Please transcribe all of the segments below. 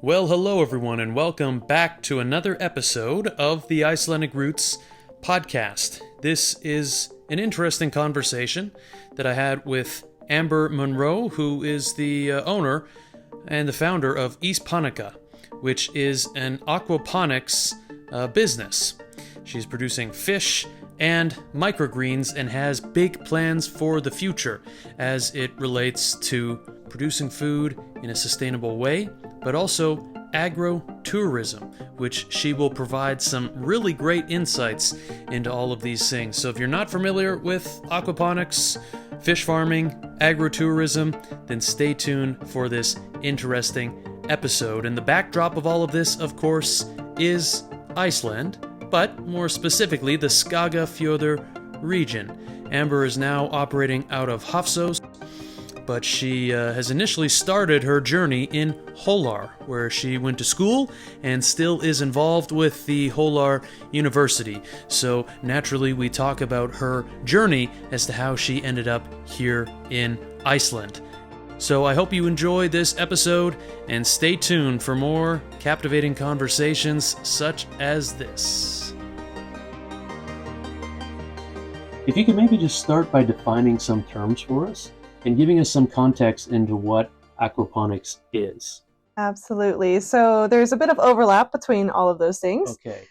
Well, hello everyone, and welcome back to another episode of the Icelandic Roots podcast. This is an interesting conversation that I had with Amber Monroe, who is the owner and the founder of Ísponica, which is an aquaponics business. She's producing fish and microgreens and has big plans for the future as it relates to producing food in a sustainable way, but also Agri-Tourism, which she will provide some really great insights into all of these things. So if you're not familiar with aquaponics, fish farming, Agri-Tourism, then stay tuned for this interesting episode. And the backdrop of all of this, of course, is Iceland, but more specifically the Skagafjörður region. Amber is now operating out of Hofsós, but she has initially started her journey in Hólar, where she went to school and still is involved with the Hólar University. So naturally we talk about her journey as to how she ended up here in Iceland. So I hope you enjoy this episode and stay tuned for more captivating conversations such as this. If you could maybe just start by defining some terms for us and giving us some context into what aquaponics is. Absolutely. So there's a bit of overlap between all of those things. Okay.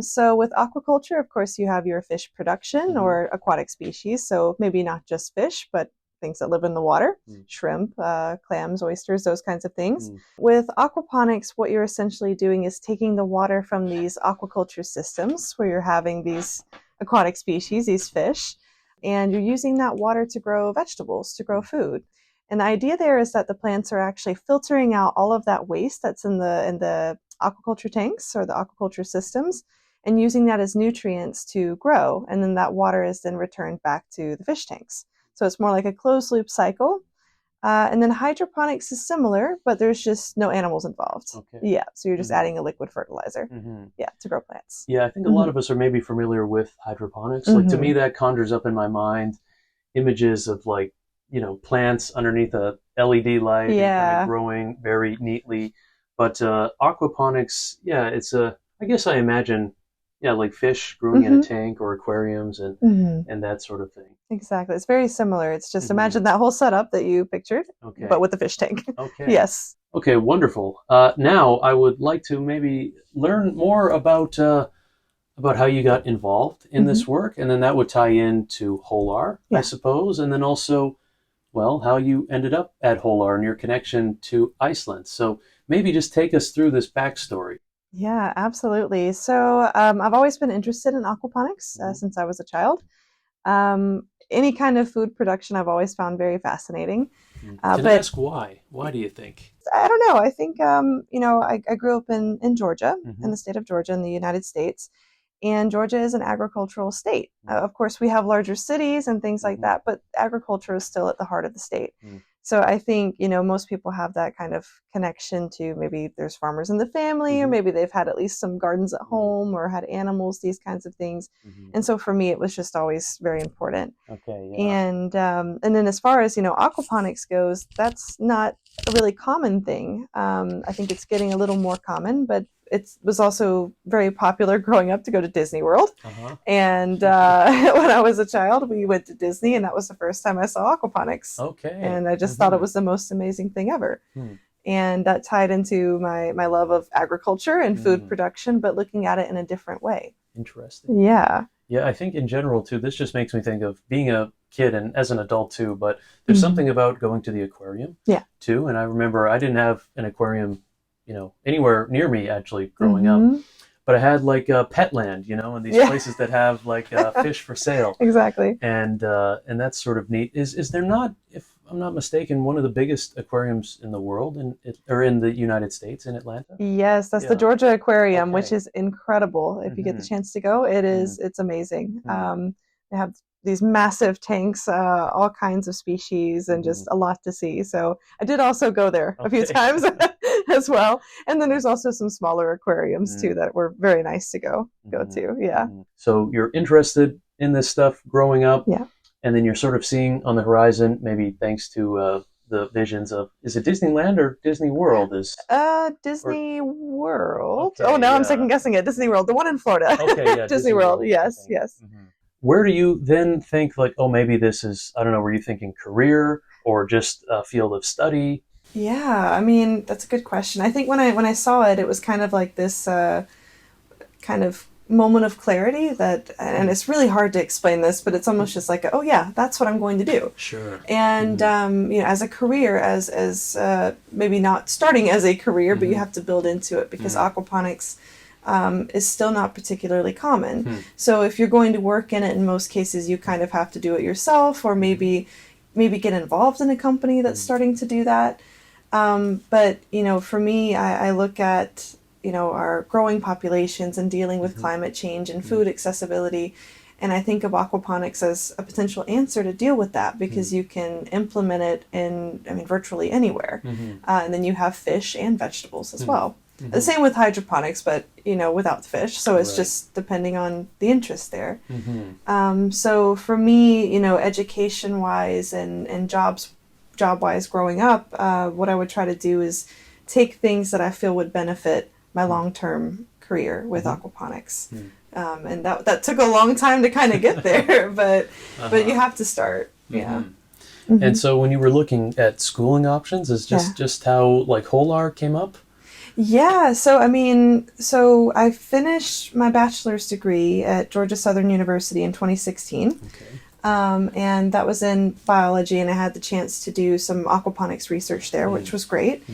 So with aquaculture, of course, you have your fish production or aquatic species. So maybe not just fish, but things that live in the water, shrimp, clams, oysters, those kinds of things. With aquaponics, what you're essentially doing is taking the water from these aquaculture systems where you're having these aquatic species, these fish, and you're using that water to grow vegetables, to grow food. And the idea there is that the plants are actually filtering out all of that waste that's in the aquaculture tanks or the aquaculture systems and using that as nutrients to grow. And then that water is then returned back to the fish tanks. So it's more like a closed loop cycle. And then hydroponics is similar, but there's just no animals involved. Okay. Yeah, so you're just adding a liquid fertilizer to grow plants. Yeah, I think a lot of us are maybe familiar with hydroponics. Like to me, that conjures up in my mind images of plants underneath a LED light and kind of growing very neatly. But aquaponics, I guess I imagine, like fish growing in a tank or aquariums and that sort of thing. Exactly. It's very similar. It's just imagine that whole setup that you pictured, but with the fish tank. Okay. Yes. Okay, wonderful. Now I would like to maybe learn more about how you got involved in this work, and then that would tie into Hólar, I suppose, and then also, how you ended up at Hólar and your connection to Iceland. So maybe just take us through this backstory. Yeah, absolutely. So I've always been interested in aquaponics since I was a child. Any kind of food production I've always found very fascinating. Can I ask why? Why do you think? I don't know. I think, I grew up in Georgia, in the state of Georgia in the United States. And Georgia is an agricultural state. Of course, we have larger cities and things like that, but agriculture is still at the heart of the state. So I think, most people have that kind of connection to maybe there's farmers in the family, or maybe they've had at least some gardens at home or had animals, these kinds of things. And so for me, it was just always very important. Okay. Yeah. And then as far as, aquaponics goes, that's not a really common thing. I think it's getting a little more common, but it was also very popular growing up to go to Disney World. And when I was a child, we went to Disney, and that was the first time I saw aquaponics. Okay. And I just thought it was the most amazing thing ever. And that tied into my love of agriculture and food production, but looking at it in a different way. Interesting. Yeah. Yeah, I think in general, too, this just makes me think of being a kid and as an adult, too, but there's something about going to the aquarium, too. And I remember I didn't have an aquarium anywhere near me actually growing up, but I had like a Petland, and these places that have fish for sale. Exactly. And that's sort of neat. Is there not, if I'm not mistaken, one of the biggest aquariums in the world in the United States in Atlanta? Yes, that's the Georgia Aquarium, which is incredible. If you get the chance to go, it's amazing. They have these massive tanks, all kinds of species, and just a lot to see. So I did also go there a few times as well. And then there's also some smaller aquariums too that were very nice to go to. Yeah. So you're interested in this stuff growing up. Yeah. And then you're sort of seeing on the horizon, maybe thanks to the visions of, is it Disneyland or Disney World? Disney World. Okay, Oh, now I'm second guessing it. Disney World, the one in Florida. Okay, yeah, Disney World. Yes, okay. yes. Mm-hmm. Where do you then think like, oh, maybe this is, I don't know, were you thinking career or just a field of study? Yeah, I mean, that's a good question. I think when I saw it, it was kind of like this kind of moment of clarity that, and it's really hard to explain this, but it's almost just like, oh yeah, that's what I'm going to do. Sure. And you know, as a career, as maybe not starting as a career, but you have to build into it because aquaponics is still not particularly common. So if you're going to work in it, in most cases, you kind of have to do it yourself, or maybe get involved in a company that's starting to do that. But you know, for me, I look at, you know, our growing populations and dealing with climate change and food accessibility. And I think of aquaponics as a potential answer to deal with that because you can implement it in, I mean, virtually anywhere. And then you have fish and vegetables as well. The same with hydroponics, but, you know, without the fish. So it's just depending on the interest there. So for me, you know, education-wise and job-wise growing up, what I would try to do is take things that I feel would benefit my long-term career with aquaponics. And that took a long time to kind of get there, but you have to start. Yeah. And so when you were looking at schooling options, is just how like Hólar came up? Yeah, so I mean, so I finished my bachelor's degree at Georgia Southern University in 2016. Okay. And that was in biology, and I had the chance to do some aquaponics research there, which was great.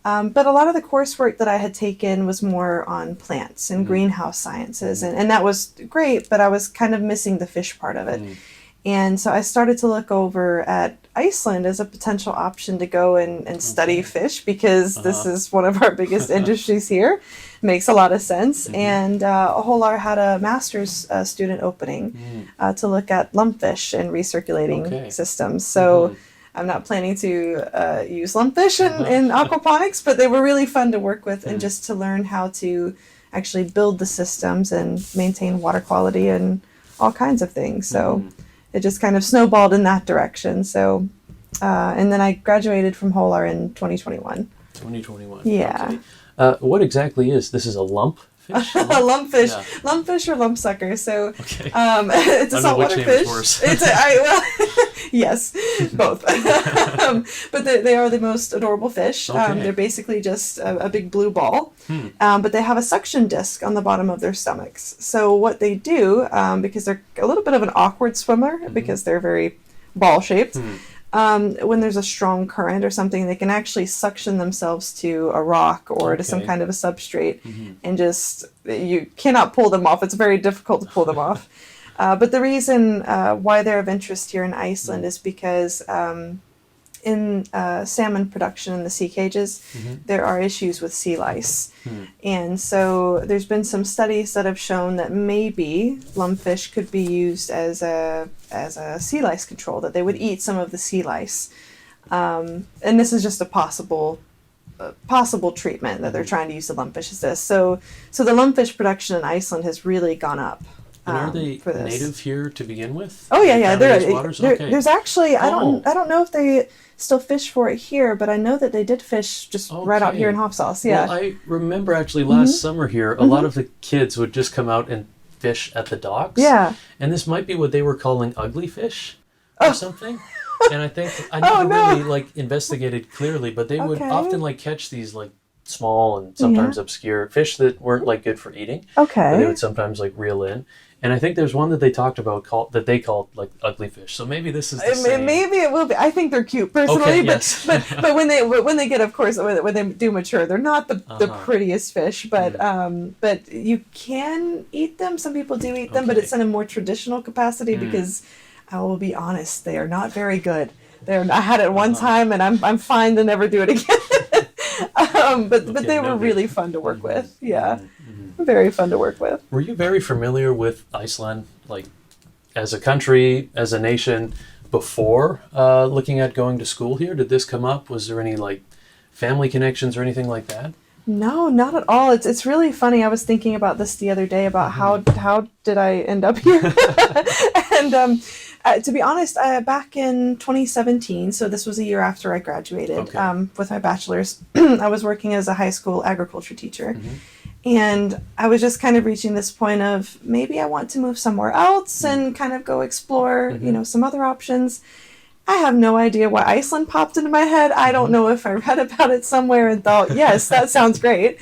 But a lot of the coursework that I had taken was more on plants and greenhouse sciences, and that was great, but I was kind of missing the fish part of it. And so I started to look over at Iceland as a potential option to go and study fish because this is one of our biggest industries here. Makes a lot of sense. And Hólar had a master's student opening to look at lumpfish and recirculating systems. So I'm not planning to use lumpfish in aquaponics, but they were really fun to work with and just to learn how to actually build the systems and maintain water quality and all kinds of things. So it just kind of snowballed in that direction. So, and then I graduated from Hólar in 2021. 2021. Yeah. Okay. What exactly is this? Is a lumpfish? A lumpfish, lumpfish or lumpsucker. So, it's a saltwater fish. Yes, both. But they are the most adorable fish. They're basically just a big blue ball, but they have a suction disc on the bottom of their stomachs. So what they do, because they're a little bit of an awkward swimmer, because they're very ball-shaped, when there's a strong current or something, they can actually suction themselves to a rock or to some kind of a substrate, and just, you cannot pull them off. It's very difficult to pull them off. But the reason why they're of interest here in Iceland is because in salmon production in the sea cages, there are issues with sea lice. And so there's been some studies that have shown that maybe lumpfish could be used as a sea lice control, that they would eat some of the sea lice. And this is just a possible treatment that they're trying to use the lumpfish as this. So the lumpfish production in Iceland has really gone up. And are they native here to begin with? Oh yeah. There's actually I don't know if they still fish for it here, but I know that they did fish just right out here in Hofsós. Yeah. Well, I remember actually last summer here, a lot of the kids would just come out and fish at the docks. Yeah. And this might be what they were calling ugly fish or something. And I think I never really like investigated clearly, but they would often like catch these like small and sometimes obscure fish that weren't like good for eating. Okay. They would sometimes like reel in. And I think there's one that they talked about that they called like ugly fish. So maybe this is the same. Maybe it will be. I think they're cute personally, but when they get, of course, when they do mature, they're not the prettiest fish. But you can eat them. Some people do eat them, but it's in a more traditional capacity because I will be honest, they are not very good. I had it one time, and I'm fine to never do it again. But they were really fun to work with. Yeah. Very fun to work with. Were you very familiar with Iceland, like as a country, as a nation, before looking at going to school here? Did this come up? Was there any like family connections or anything like that? No, not at all. It's really funny. I was thinking about this the other day about how did I end up here, and To be honest, back in 2017, so this was a year after I graduated with my bachelor's, I was working as a high school agriculture teacher. And I was just kind of reaching this point of maybe I want to move somewhere else and kind of go explore, some other options. I have no idea why Iceland popped into my head. I don't know if I read about it somewhere and thought, yes, that sounds great.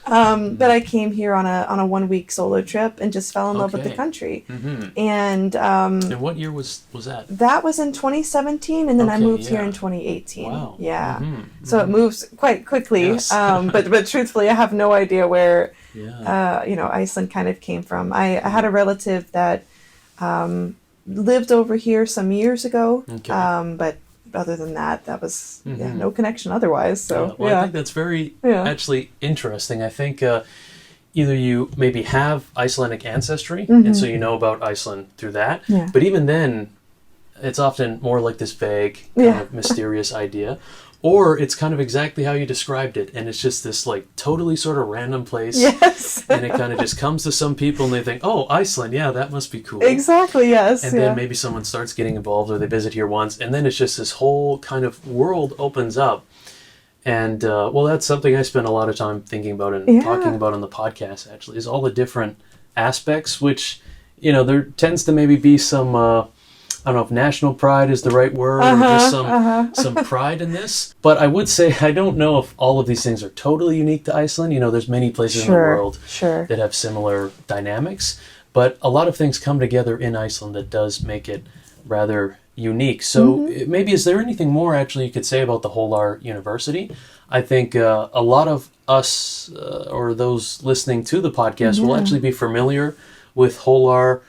But I came here on a 1 week solo trip and just fell in love with the country. And what year was that? That was in 2017, and then I moved here in 2018. Wow. Yeah. So it moves quite quickly. Yes. But truthfully, I have no idea where Iceland kind of came from. I had a relative that lived over here some years ago, but other than that, that was no connection otherwise. So I think that's very actually interesting. I think either you maybe have Icelandic ancestry, and so you know about Iceland through that, but even then, it's often more like this vague, kind of mysterious idea. Or it's kind of exactly how you described it, and it's just this like totally sort of random place. Yes. And it kind of just comes to some people and they think, oh, Iceland, yeah, that must be cool. Exactly, yes. And then maybe someone starts getting involved or they visit here once, and then it's just this whole kind of world opens up. And that's something I spend a lot of time thinking about and talking about on the podcast, actually, is all the different aspects, which, there tends to maybe be some... I don't know if national pride is the right word or just some pride in this. But I would say I don't know if all of these things are totally unique to Iceland. There's many places in the world that have similar dynamics. But a lot of things come together in Iceland that does make it rather unique. So maybe is there anything more actually you could say about the Hólar University? I think a lot of us or those listening to the podcast will actually be familiar with Hólar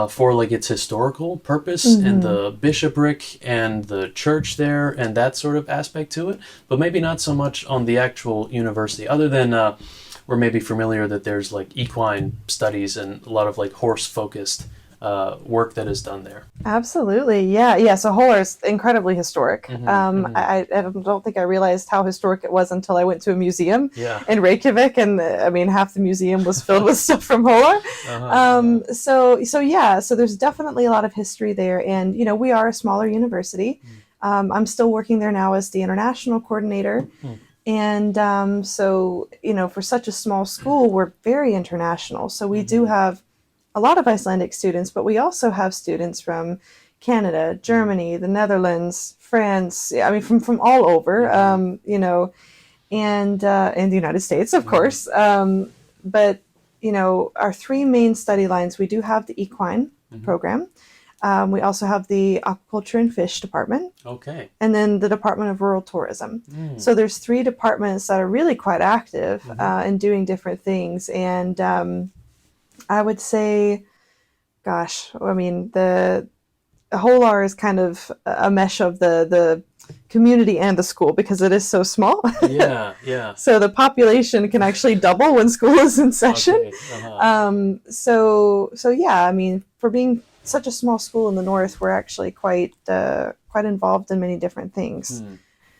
for like its historical purpose and the bishopric and the church there and that sort of aspect to it, but maybe not so much on the actual university, other than we're maybe familiar that there's like equine studies and a lot of like horse-focused work that is done there. Absolutely, yeah. So Hólar is incredibly historic. I don't think I realized how historic it was until I went to a museum in Reykjavik, and half the museum was filled with stuff from Hólar. So there's definitely a lot of history there, and we are a smaller university. I'm still working there now as the international coordinator. And for such a small school, we're very international. So we do have a lot of Icelandic students, but we also have students from Canada, Germany, the Netherlands, France, from all over, and the United States, of course. But, our three main study lines, we do have the equine program. We also have the aquaculture and fish department. Okay. And then the Department of Rural Tourism. So there's three departments that are really quite active in doing different things. And I would say, the Hólar is kind of a mesh of the community and the school because it is so small. Yeah. So the population can actually double when school is in session. Okay. For being such a small school in the north, we're actually quite involved in many different things.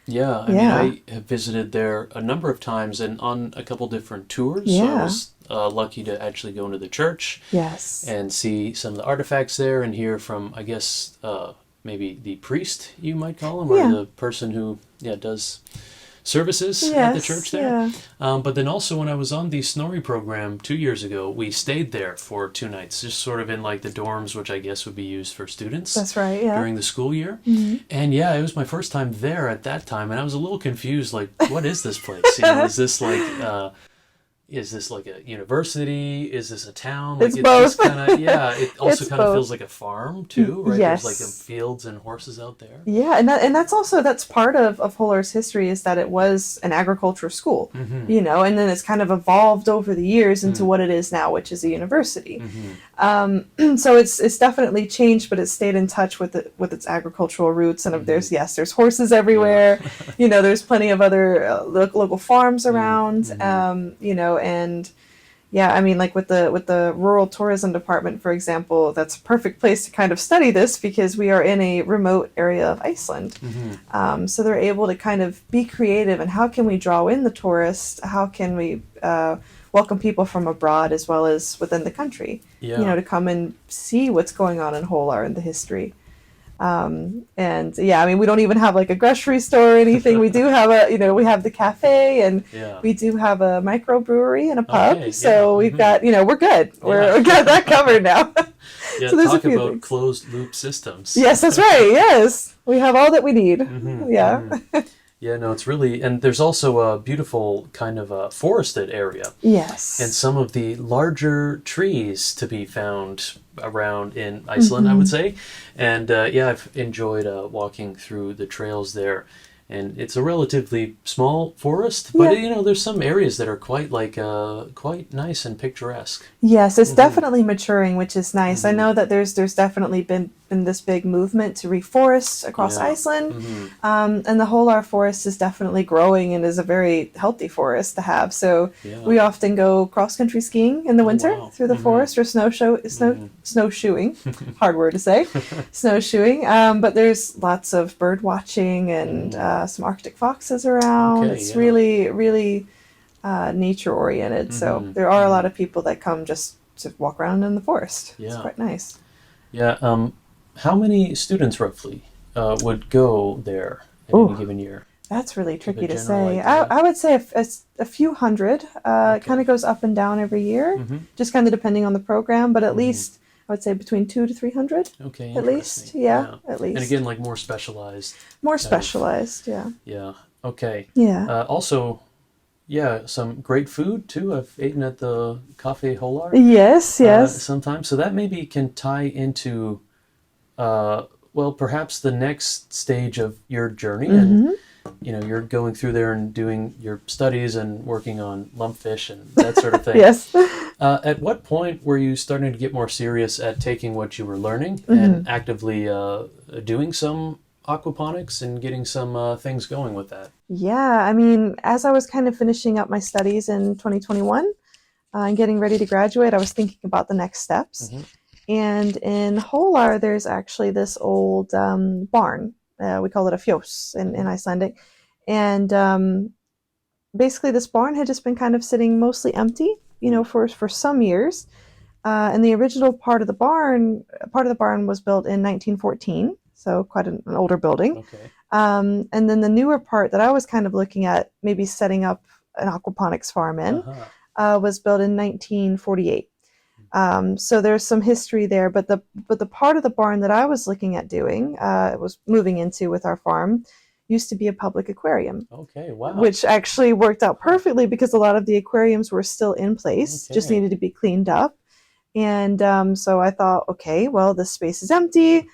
I have visited there a number of times and on a couple different tours. So I was lucky to actually go into the church and see some of the artifacts there and hear from, I guess, maybe the priest, you might call him, or the person who does services at the church there. But then also when I was on the Snorri program 2 years ago, we stayed there for 2 nights, just sort of in like the dorms, which I guess would be used for students. That's right, during the school year. And it was my first time there at that time, and I was a little confused, like, what is this place? Is this like a university? Is this a town? Like, it's both. It also kind of feels like a farm too, right? Yes. There's like fields and horses out there. Yeah, and that's part of Hólar's history, is that it was an agriculture school, and then it's kind of evolved over the years into what it is now, which is a university. So it's definitely changed, but it's stayed in touch with its agricultural roots. And there's horses everywhere. There's plenty of other local farms around. Like with the rural tourism department, for example, that's a perfect place to kind of study this because we are in a remote area of Iceland. So they're able to kind of be creative and how can we draw in the tourists? How can we welcome people from abroad as well as within the country, to come and see what's going on in Hólar and the history. And yeah, I mean, we don't even have like a grocery store or anything. We do have we have the cafe, and we do have a microbrewery and a pub. Okay, so we've got, we're good. We got that covered now. Yeah, so there's talk a few about things. closed loop systems. Yes, that's right. Yes, we have all that we need. Yeah. Yeah, no, it's really, and there's also a beautiful kind of a forested area. Yes. And some of the larger trees to be found around in Iceland, I would say. And I've enjoyed walking through the trails there. And it's a relatively small forest, but there's some areas that are quite nice and picturesque. Yes, it's definitely maturing, which is nice. I know that there's definitely been this big movement to reforest across Iceland, and the Hólar forest is definitely growing and is a very healthy forest to have. So we often go cross-country skiing in the winter through the forest, or snowshoeing, hard word to say, snowshoeing. But there's lots of bird watching and some Arctic foxes around. It's really, really nature-oriented. So there are a lot of people that come just to walk around in the forest. It's quite nice. Yeah. How many students roughly would go there at any given year? That's really tricky to say. I would say a few hundred. It kind of goes up and down every year, just kind of depending on the program, but at least I would say between 200 to 300. Okay, at least. Yeah, at least. And again, like more specialized. More specialized, yeah. Yeah, okay. Yeah. Also, some great food too. I've eaten at the Cafe Hólar. Yes. Sometimes. So that maybe can tie into, perhaps the next stage of your journey. And, you're going through there and doing your studies and working on lumpfish and that sort of thing. Yes. At what point were you starting to get more serious at taking what you were learning and actively doing some aquaponics and getting some things going with that? Yeah, I mean, as I was kind of finishing up my studies in 2021 and getting ready to graduate, I was thinking about the next steps. And in Hólar, there's actually this old barn. We call it a fjós in Icelandic. And basically this barn had just been kind of sitting mostly empty, for some years. And the original part of the barn was built in 1914. So quite an older building. Okay. And then the newer part that I was kind of looking at, maybe setting up an aquaponics farm in, was built in 1948. So there's some history there, but the part of the barn that I was looking at doing, was moving into with our farm, used to be a public aquarium. Okay, wow. Which actually worked out perfectly because a lot of the aquariums were still in place, just needed to be cleaned up. And so I thought, okay, well, this space is empty.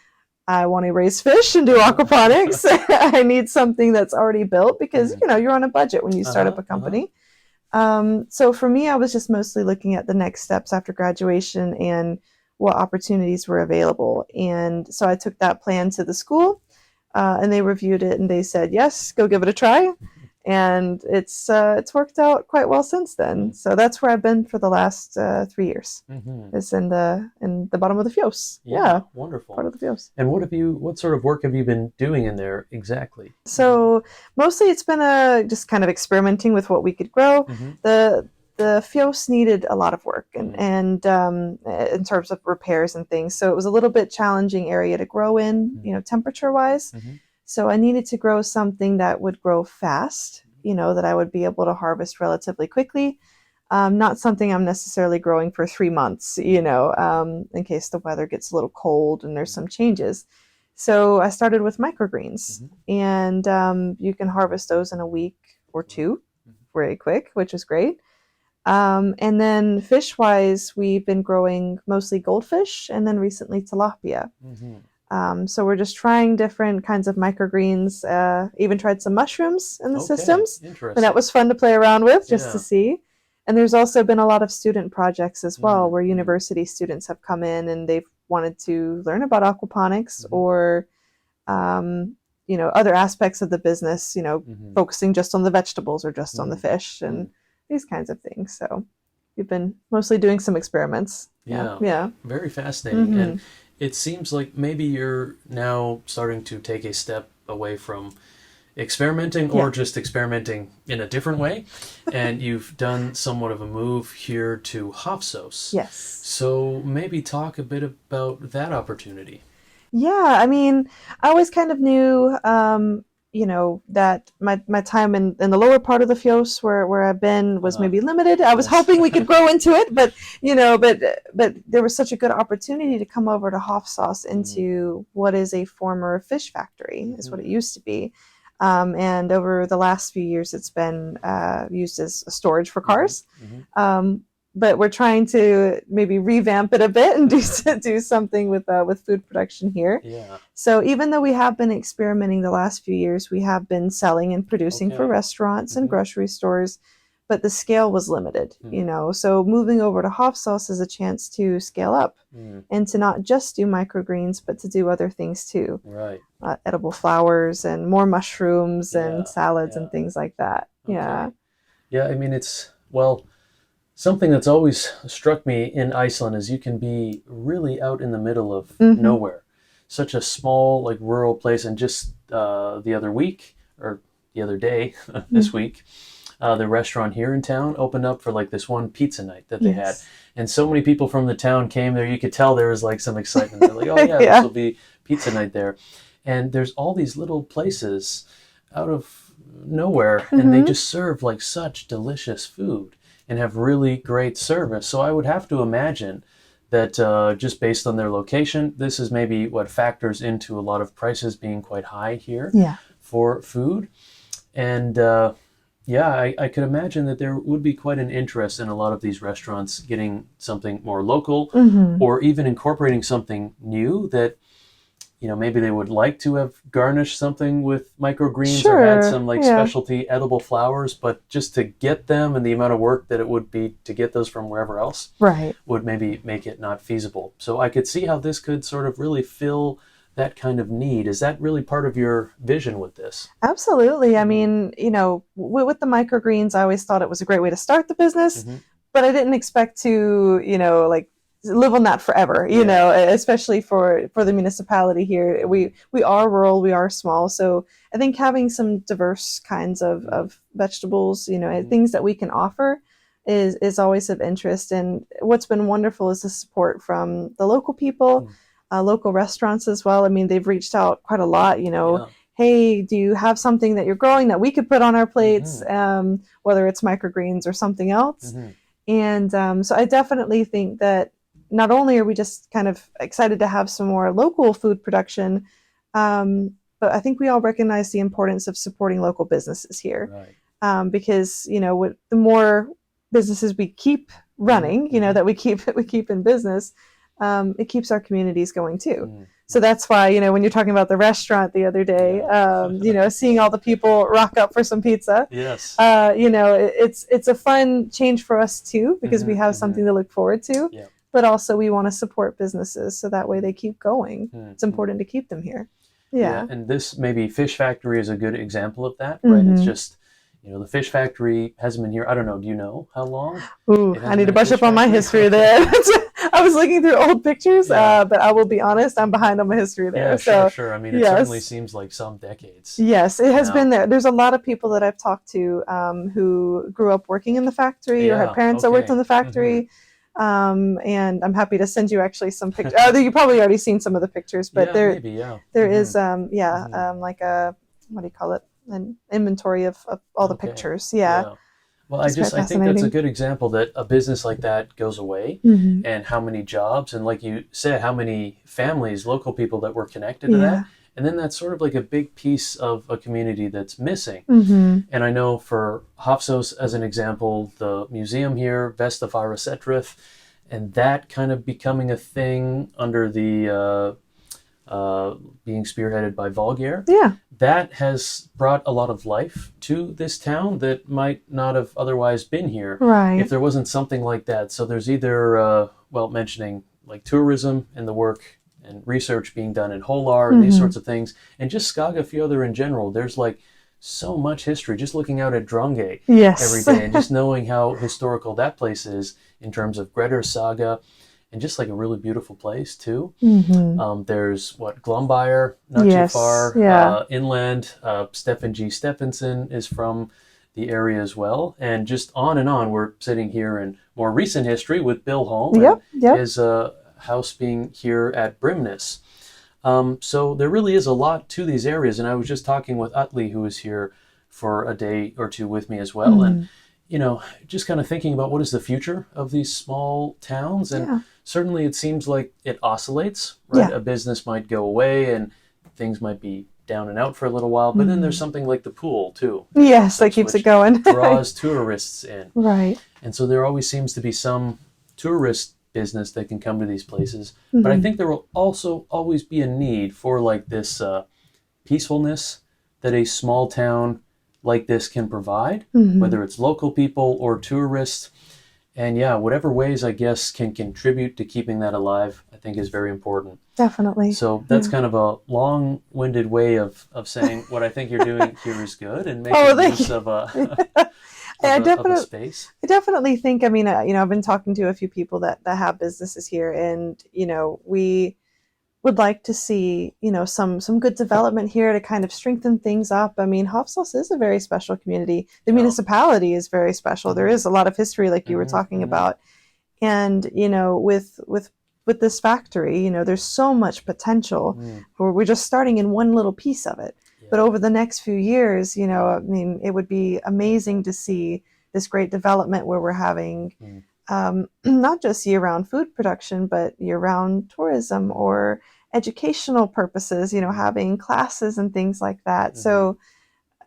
I want to raise fish and do aquaponics. I need something that's already built because, you're on a budget when you start up a company. So for me, I was just mostly looking at the next steps after graduation and what opportunities were available. And so I took that plan to the school, and they reviewed it and they said, yes, go give it a try. And it's worked out quite well since then. So that's where I've been for the last 3 years. It's in the bottom of the fjós. Yeah, wonderful. Part of the fjós. And what sort of work have you been doing in there exactly? So mostly it's been just kind of experimenting with what we could grow. The fjós needed a lot of work and in terms of repairs and things. So it was a little bit challenging area to grow in, temperature wise. So I needed to grow something that would grow fast, that I would be able to harvest relatively quickly. Not something I'm necessarily growing for 3 months, in case the weather gets a little cold and there's some changes. So I started with microgreens, and you can harvest those in a week or two, very quick, which is great. And then fish-wise, we've been growing mostly goldfish and then recently tilapia. So we're just trying different kinds of microgreens, even tried some mushrooms in the systems. And that was fun to play around with just to see. And there's also been a lot of student projects as well, where university students have come in and they've wanted to learn about aquaponics or, other aspects of the business, focusing just on the vegetables or just on the fish and these kinds of things. So we've been mostly doing some experiments. Yeah. Very fascinating. And it seems like maybe you're now starting to take a step away from experimenting or just experimenting in a different way. And you've done somewhat of a move here to Hofsós. Yes. So maybe talk a bit about that opportunity. Yeah, I mean, I always kind of knew, that my time in the lower part of the Fjords where I've been was maybe limited. I was Yes. hoping we could grow into it, but there was such a good opportunity to come over to Hofsós into what is a former fish factory, is what it used to be. And over the last few years, it's been used as a storage for cars. But we're trying to maybe revamp it a bit and do something with food production here. Yeah. So even though we have been experimenting the last few years, we have been selling and producing for Okay. restaurants and grocery stores, but the scale was limited, So moving over to Hofsós is a chance to scale up and to not just do microgreens, but to do other things too. Right. Edible flowers and more mushrooms Yeah, and salads yeah. and things like that. Yeah. Okay. Yeah, I mean, something that's always struck me in Iceland is you can be really out in the middle of nowhere. Such a small, like rural place. And just the other week, or the other day, this week, the restaurant here in town opened up for like this one pizza night that they had. And so many people from the town came there. You could tell there was like some excitement. They're like, oh yeah, this will be pizza night there. And there's all these little places out of nowhere, and they just serve like such delicious food and have really great service. So I would have to imagine that just based on their location, this is maybe what factors into a lot of prices being quite high here for food. And I could imagine that there would be quite an interest in a lot of these restaurants getting something more local or even incorporating something new that, maybe they would like to have garnished something with microgreens or had some like specialty edible flowers, but just to get them and the amount of work that it would be to get those from wherever else would maybe make it not feasible. So I could see how this could sort of really fill that kind of need. Is that really part of your vision with this? Absolutely. I mean, with the microgreens, I always thought it was a great way to start the business, but I didn't expect to, live on that forever, especially for the municipality here. We are rural, we are small. So I think having some diverse kinds of vegetables, things that we can offer is always of interest. And what's been wonderful is the support from the local people, local restaurants as well. I mean, they've reached out quite a lot, hey, do you have something that you're growing that we could put on our plates, whether it's microgreens or something else? And so I definitely think that not only are we just kind of excited to have some more local food production, but I think we all recognize the importance of supporting local businesses here. Because, the more businesses we keep running, that we keep in business, it keeps our communities going too. So that's why, when you're talking about the restaurant the other day, seeing all the people rock up for some pizza, it's a fun change for us too, because we have something to look forward to. But also we want to support businesses so that way they keep going. It's important to keep them here. Yeah. And this maybe fish factory is a good example of that, right? It's just, the fish factory hasn't been here. I don't know. Do you know how long? Ooh, I need to brush up on my history there. I was looking through old pictures, but I will be honest, I'm behind on my history there. Yeah, sure. I mean, it certainly seems like some decades. Yes, it has been there. There's a lot of people that I've talked to who grew up working in the factory or had parents that worked in the factory. And I'm happy to send you actually some pictures. You've probably already seen some of the pictures, but there is like a, what do you call it? An inventory of all the pictures. Yeah. Well, I think that's a good example that a business like that goes away and how many jobs and, like you said, how many families, local people that were connected to that. And then that's sort of like a big piece of a community that's missing. And I know for Hofsós, as an example, the museum here, Vestafara Setrith, and that kind of becoming a thing under the being spearheaded by Valgeir. That has brought a lot of life to this town that might not have otherwise been here if there wasn't something like that. So there's either, mentioning like tourism and the work and research being done in Hólar and these sorts of things, and just Skagafjörður in general. There's like so much history just looking out at Drangey every day and just knowing how historical that place is in terms of Grettir Saga, and just like a really beautiful place too. There's Glumbyr, not too far inland. Stefan G. Stephenson is from the area as well, and just on and on. We're sitting here in more recent history with Bill Holm and his house being here at Brimness. So there really is a lot to these areas. And I was just talking with Utley, who was here for a day or two with me as well. And, just kind of thinking about what is the future of these small towns. And certainly it seems like it oscillates, right? A business might go away and things might be down and out for a little while. But then there's something like the pool, too. Yes, that keeps it going. Draws tourists in. Right. And so there always seems to be some tourist business that can come to these places. But I think there will also always be a need for like this peacefulness that a small town like this can provide, whether it's local people or tourists. And whatever ways I guess can contribute to keeping that alive, I think is very important. Definitely. So that's kind of a long-winded way of saying what I think you're doing here is good and making use of a space. I definitely think, I mean, I've been talking to a few people that have businesses here, and, we would like to see, some good development here to kind of strengthen things up. I mean, Hofsós is a very special community. The municipality is very special. There is a lot of history, like you were talking about. And, with this factory, there's so much potential where we're just starting in one little piece of it. But over the next few years, it would be amazing to see this great development where we're having not just year-round food production, but year-round tourism or educational purposes, having classes and things like that. So,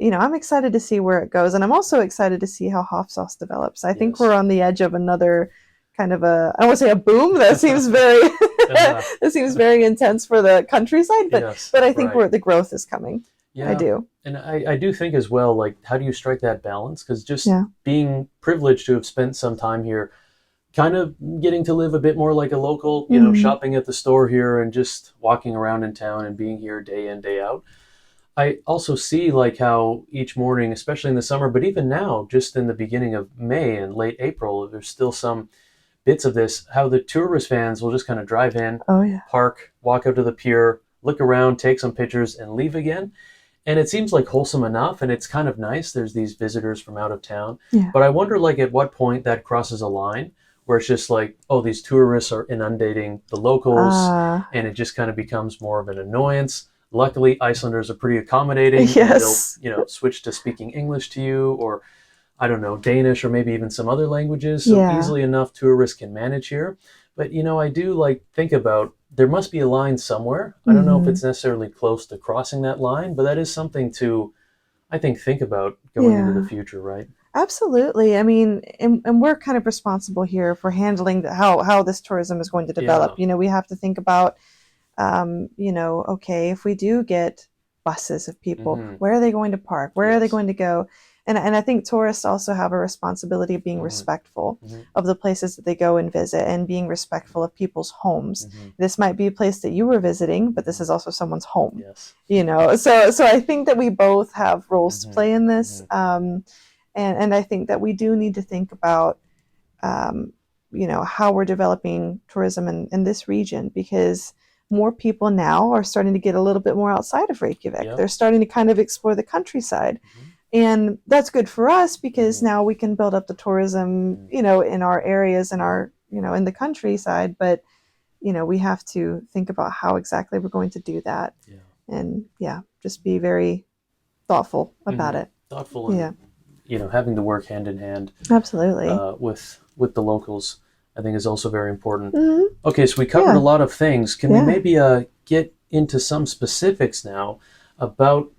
I'm excited to see where it goes. And I'm also excited to see how Hofsós develops. I think we're on the edge of another kind of I don't want to say a boom. That seems very, that seems very intense for the countryside, but I think the growth is coming. Yeah, I do. And I do think as well, like, how do you strike that balance? Because just being privileged to have spent some time here, kind of getting to live a bit more like a local, shopping at the store here and just walking around in town and being here day in, day out. I also see like how each morning, especially in the summer, but even now, just in the beginning of May and late April, there's still some bits of this, how the tourist vans will just kind of drive in, park, walk out to the pier, look around, take some pictures and leave again. And it seems like wholesome enough, and it's kind of nice. There's these visitors from out of town. But I wonder, like, at what point that crosses a line where it's just like, oh, these tourists are inundating the locals, and it just kind of becomes more of an annoyance. Luckily, Icelanders are pretty accommodating. Yes. They'll, switch to speaking English to you, or, I don't know, Danish, or maybe even some other languages. So easily enough, tourists can manage here. But, I do, think about, there must be a line somewhere. I don't know if it's necessarily close to crossing that line, but that is something to, I think about going into the future, right? Absolutely. I mean, and we're kind of responsible here for handling how this tourism is going to develop. We have to think about, okay, if we do get buses of people, where are they going to park? Where are they going to go? And I think tourists also have a responsibility of being respectful of the places that they go and visit, and being respectful of people's homes. This might be a place that you were visiting, but this is also someone's home. So I think that we both have roles to play in this. And I think that we do need to think about, how we're developing tourism in this region, because more people now are starting to get a little bit more outside of Reykjavik. They're starting to kind of explore the countryside. And that's good for us, because now we can build up the tourism, in our areas and in the countryside. But, we have to think about how exactly we're going to do that. And just be very thoughtful about it. Thoughtful. And, having to work hand in hand. Absolutely. With the locals, I think is also very important. Okay, so we covered a lot of things. Can we maybe get into some specifics now about,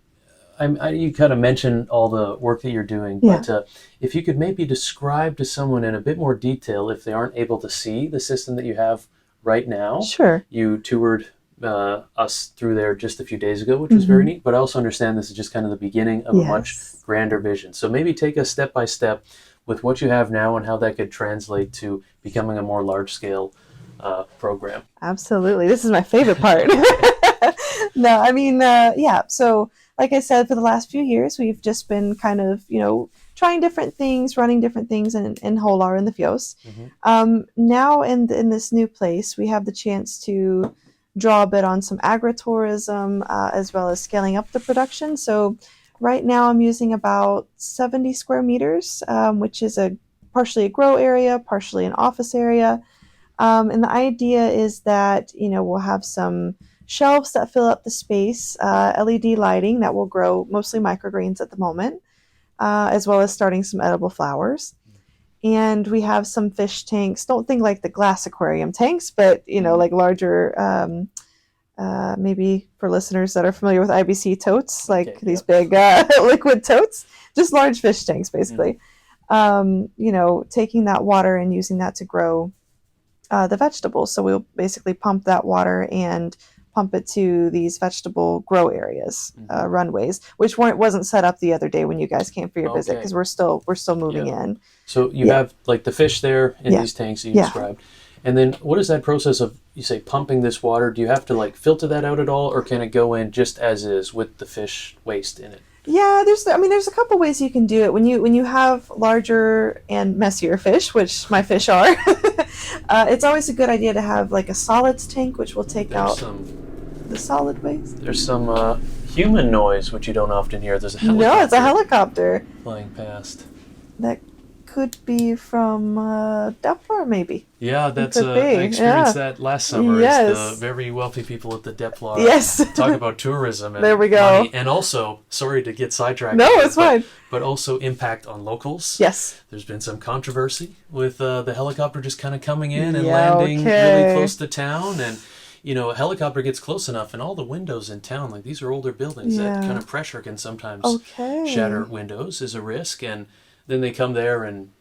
you kind of mentioned all the work that you're doing, but if you could maybe describe to someone in a bit more detail, if they aren't able to see the system that you have right now. Sure. You toured us through there just a few days ago, which was very neat, but I also understand this is just kind of the beginning of a much grander vision. So maybe take us step by step with what you have now and how that could translate to becoming a more large-scale program. Absolutely. This is my favorite part. No, I mean, so like I said, for the last few years, we've just been kind of, trying different things, running different things in Hólar in the fjords. Now in this new place, we have the chance to draw a bit on some agritourism, as well as scaling up the production. So right now I'm using about 70 square meters, which is partially a grow area, partially an office area. And the idea is that, we'll have some shelves that fill up the space, LED lighting that will grow mostly microgreens at the moment, as well as starting some edible flowers. And we have some fish tanks. Don't think like the glass aquarium tanks, but like larger, maybe for listeners that are familiar with IBC totes, like these big liquid totes, just large fish tanks, basically. Taking that water and using that to grow the vegetables. So we'll basically pump that water and pump it to these vegetable grow areas, runways, which wasn't set up the other day when you guys came for your visit, because we're still moving in. So you have like the fish there in these tanks that you described. And then what is that process of, you say, pumping this water? Do you have to like filter that out at all, or can it go in just as is with the fish waste in it? Yeah, there's a couple ways you can do it. When you have larger and messier fish, which my fish are, it's always a good idea to have like a solids tank, which will take out the solid waste. There's some human noise, which you don't often hear. There's a helicopter. No, it's a helicopter flying past. That could be from Deplar, maybe. Yeah, that's I experienced that last summer. Yes. It's the very wealthy people at the Deplar. Yes. Talk about tourism. And there we go. Money, and also, sorry to get sidetracked. No, it's fine. But also impact on locals. Yes. There's been some controversy with the helicopter just kind of coming in and landing really close to town. And, a helicopter gets close enough, and all the windows in town, like these are older buildings, that kind of pressure can sometimes shatter windows, is a risk. And then they come there and,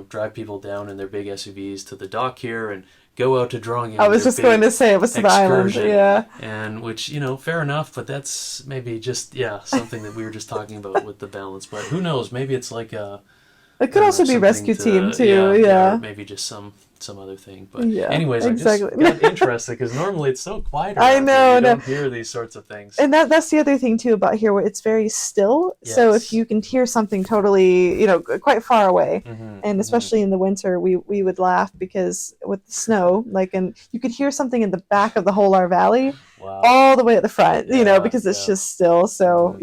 drive people down in their big SUVs to the dock here and go out to drawing in. I was just going to say it was to the island. Yeah. And which, fair enough, but that's maybe just, something that we were just talking about with the balance. But who knows? Maybe it's like it could also be rescue team too. Yeah. Or maybe just some other thing. But anyways, exactly. I just got interested because normally it's so quiet. I know. You don't hear these sorts of things. And that's the other thing too about here, where it's very still. Yes. So if you can hear something totally, quite far away, and especially in the winter, we would laugh because with the snow, and you could hear something in the back of the Hólar Valley, all the way at the front, because it's just still. So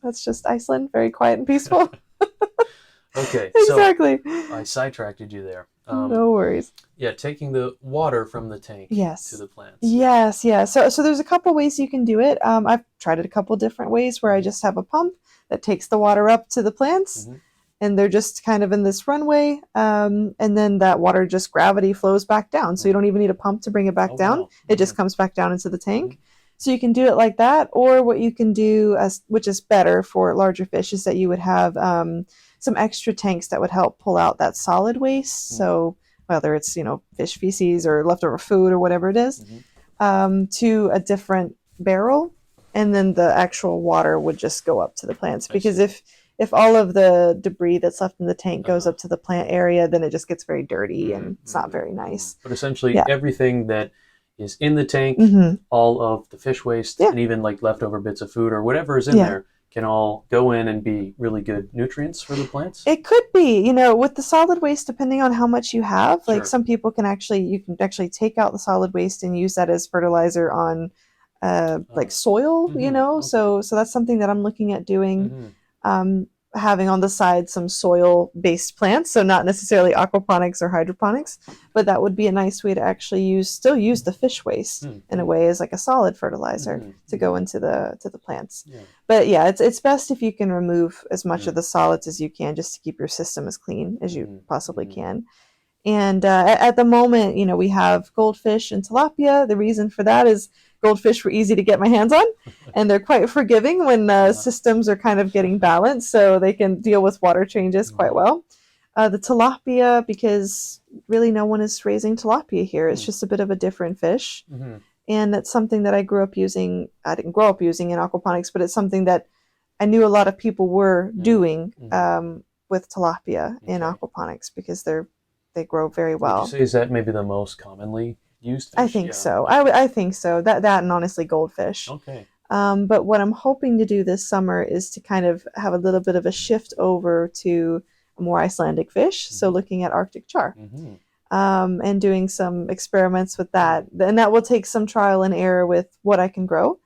that's just Iceland, very quiet and peaceful. Okay, exactly. So I sidetracked you there. No worries. Yeah, taking the water from the tank to the plants. Yes, yeah. So there's a couple ways you can do it. I've tried it a couple different ways where I just have a pump that takes the water up to the plants, and they're just kind of in this runway, and then that water just gravity flows back down. So you don't even need a pump to bring it back down. Wow. It just comes back down into the tank. So you can do it like that, or what you can do, which is better for larger fish, is that you would have some extra tanks that would help pull out that solid waste. So whether it's, fish feces or leftover food or whatever it is, to a different barrel. And then the actual water would just go up to the plants. Because if all of the debris that's left in the tank goes up to the plant area, then it just gets very dirty and it's not very nice. But essentially everything that is in the tank, all of the fish waste, and even like leftover bits of food or whatever is in there, can all go in and be really good nutrients for the plants? It could be, with the solid waste, depending on how much you have, like some people can you can actually take out the solid waste and use that as fertilizer on like soil, so that's something that I'm looking at doing. Having on the side some soil-based plants, so not necessarily aquaponics or hydroponics, but that would be a nice way to actually still use the fish waste in a way as like a solid fertilizer to go into the plants. But it's best if you can remove as much of the solids as you can, just to keep your system as clean as you possibly can. And at the moment, we have goldfish and tilapia. The reason for that is goldfish were easy to get my hands on, and they're quite forgiving when systems are kind of getting balanced, so they can deal with water changes quite well. The tilapia, because really no one is raising tilapia here. It's just a bit of a different fish. And that's something that I grew up using. I didn't grow up using in aquaponics, but it's something that I knew a lot of people were doing with tilapia in aquaponics, because they grow very well. Would you say is that maybe the most commonly used fish? I think so. I think so. That and honestly goldfish. Okay. But what I'm hoping to do this summer is to kind of have a little bit of a shift over to a more Icelandic fish. So looking at Arctic char, and doing some experiments with that. And that will take some trial and error with what I can grow,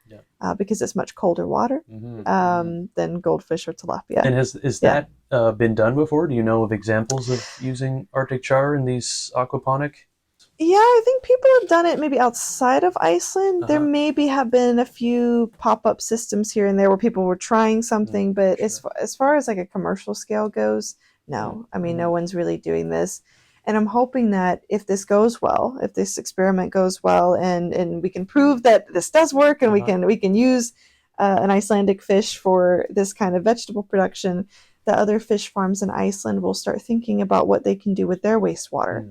because it's much colder water than goldfish or tilapia. And is that been done before? Do you know of examples of using Arctic char in these aquaponic Yeah, I think people have done it maybe outside of Iceland. There Uh-huh. maybe have been a few pop-up systems here and there where people were trying something, but Sure. as far as like a commercial scale goes, no. I mean, Mm-hmm. no one's really doing this. And I'm hoping that if this goes well, if this experiment goes well, and we can prove that this does work, and Uh-huh. we can use an Icelandic fish for this kind of vegetable production, that other fish farms in Iceland will start thinking about what they can do with their wastewater,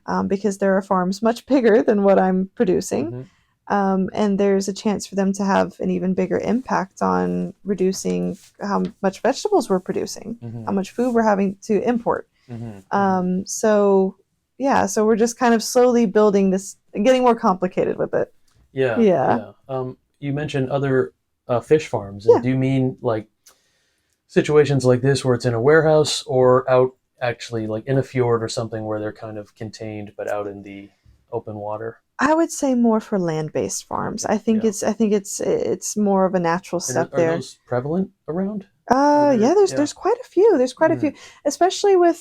Mm-hmm. because there are farms much bigger than what I'm producing. Mm-hmm. And there's a chance for them to have an even bigger impact on reducing how much vegetables we're producing, Mm-hmm. how much food we're having to import. Mm-hmm. So, yeah, so we're just kind of slowly building this and getting more complicated with it. Yeah, Yeah. yeah. You mentioned other fish farms, and Yeah. do you mean like situations like this where it's in a warehouse or out actually like in a fjord or something where they're kind of contained but out in the open water? I would say more for land-based farms. Okay, yeah. I think it's more of a natural And step are there. those prevalent around? Are Yeah, there? Yeah. there's quite a few. There's quite a Mm-hmm. few, especially with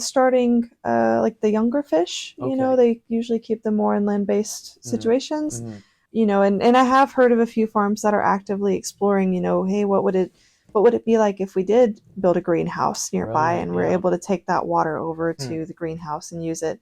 starting like the younger fish. You know, Okay. they usually keep them more in land-based Mm-hmm. situations. Mm-hmm. You know, and I have heard of a few farms that are actively exploring. You know, hey, what would it be like if we did build a greenhouse nearby Right. and we're Yeah. able to take that water over Hmm. to the greenhouse and use it?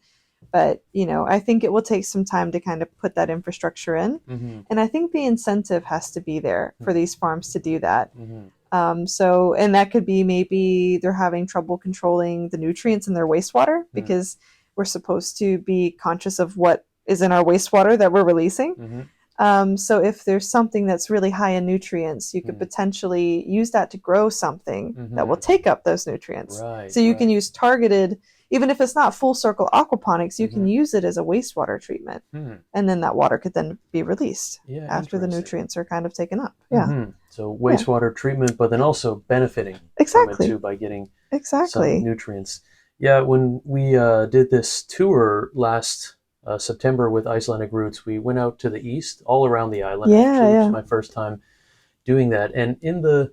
But, you know, I think it will take some time to kind of put that infrastructure in. Mm-hmm. And I think the incentive has to be there for these farms to do that. Mm-hmm. So, and that could be maybe they're having trouble controlling the nutrients in their wastewater, Mm-hmm. because we're supposed to be conscious of what is in our wastewater that we're releasing. Mm-hmm. So if there's something that's really high in nutrients, you could Mm-hmm. potentially use that to grow something that will Mm-hmm. take up those nutrients. Right. So you can Right. use targeted, even if it's not full circle aquaponics, you Mm-hmm. can use it as a wastewater treatment. Hmm. And then that water could then be released Yeah. after the Interesting. nutrients are kind of taken up. Yeah. Mm-hmm. So Yeah. wastewater treatment, but then also benefiting from it too Exactly. by getting some Exactly. nutrients. Yeah, when we did this tour last September with Icelandic Roots, we went out to the east, all around the island Yeah, actually, which is yeah. my first time doing that. And in the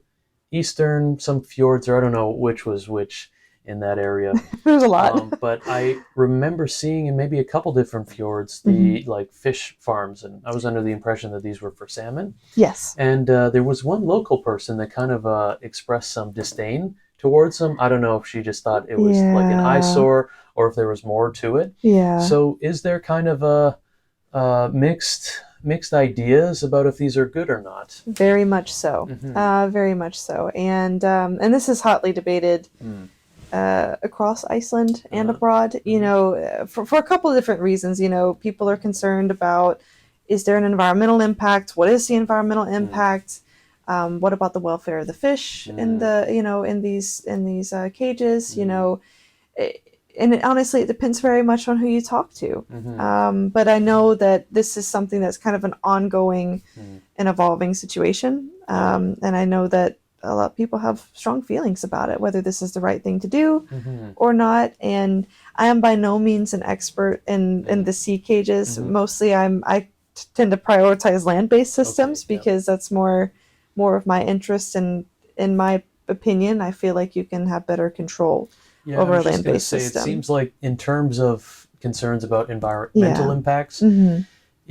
eastern, some fjords, or I don't know which was which in that area, There's a lot. but I remember seeing in maybe a couple different fjords the like fish farms, and I was under the impression that these were for salmon. Yes. And there was one local person that kind of expressed some disdain towards them. I don't know if she just thought it was like an Yeah. eyesore or if there was more to it. Yeah. So, is there kind of a mixed ideas about if these are good or not? Very much so. Mm-hmm. Very much so. And this is hotly debated Mm. across Iceland and Uh-huh. abroad. You Mm-hmm. know, for a couple of different reasons. You know, people are concerned about, is there an environmental impact? What is the environmental impact? What about the welfare of the fish in the in these cages? You know, and honestly, it depends very much on who you talk to. Mm-hmm. But I know that this is something that's kind of an ongoing Mm. and evolving situation. Yeah. And I know that a lot of people have strong feelings about it, whether this is the right thing to do Mm-hmm. or not. And I am by no means an expert in the sea cages. Mm-hmm. Mostly, I tend to prioritize land-based systems, Okay. Yeah. because that's more of my interest. And in my opinion, I feel like you can have better control Yeah, I over a was just going to land-based say, it system. seems like in terms of concerns about environmental Yeah. impacts, Mm-hmm.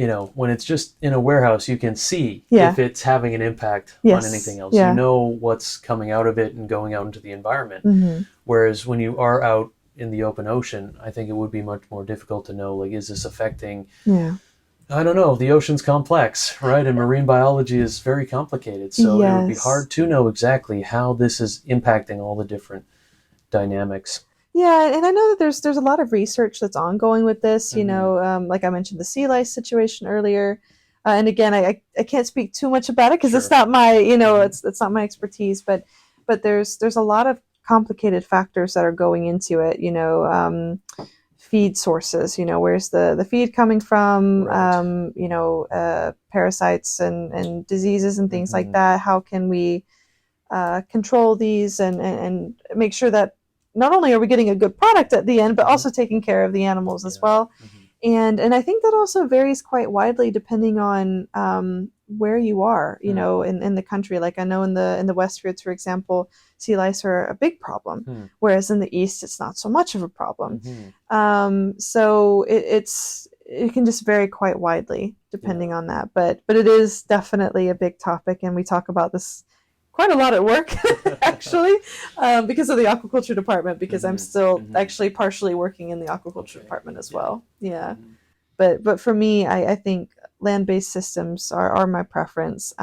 you know, when it's just in a warehouse, you can see Yeah. if it's having an impact Yes. on anything else. Yeah. You know what's coming out of it and going out into the environment. Mm-hmm. Whereas when you are out in the open ocean, I think it would be much more difficult to know, like, is this affecting, Yeah. I don't know, the ocean's complex, right? And marine biology is very complicated. So it would be Yes. hard to know exactly how this is impacting all the different dynamics. Yeah, and I know that there's a lot of research that's ongoing with this. You Mm-hmm. know, like I mentioned the sea lice situation earlier, and again, I can't speak too much about it because it's Sure. not my Mhm. it's not my expertise. But there's a lot of complicated factors that are going into it. You know, feed sources. You know, where's the feed coming from? Right. You know, parasites and diseases and things like Mhm. that. How can we control these and make sure that not only are we getting a good product at the end, but Mhm. also taking care of the animals as Yeah. well. Mhm. And I think that also varies quite widely depending on where you are, you know, in the country. Like I know in the West Fjords, for example, sea lice are a big problem, whereas in the East, it's not so much of a problem. So it can just vary quite widely depending on that. But it is definitely a big topic, and we talk about this quite a lot at work, actually, because of the aquaculture department, because I'm still actually partially working in the aquaculture department as well. Yeah. But for me, I think land-based systems are my preference.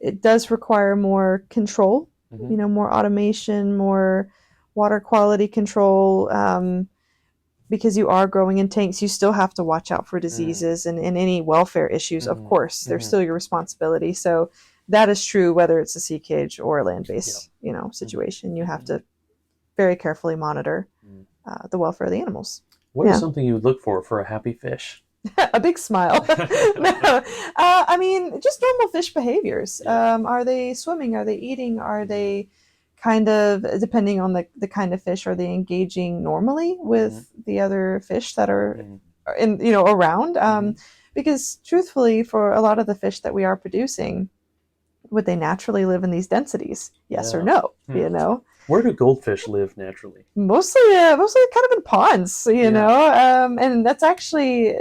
It does require more control, you know, more automation, more water quality control, because you are growing in tanks. You still have to watch out for diseases and any welfare issues. Of course, they're still your responsibility. So that is true whether it's a sea cage or a land-based, you know, situation. You have to very carefully monitor the welfare of the animals. What is something you would look for a happy fish? A big smile. No. I mean, just normal fish behaviors. Are they swimming? Are they eating? Are they kind of, depending on the kind of fish, are they engaging normally with the other fish that are in, you know, around? Because truthfully, for a lot of the fish that we are producing, would they naturally live in these densities? Yes or no? You know? Where do goldfish live naturally? Mostly kind of in ponds, you know? And that's actually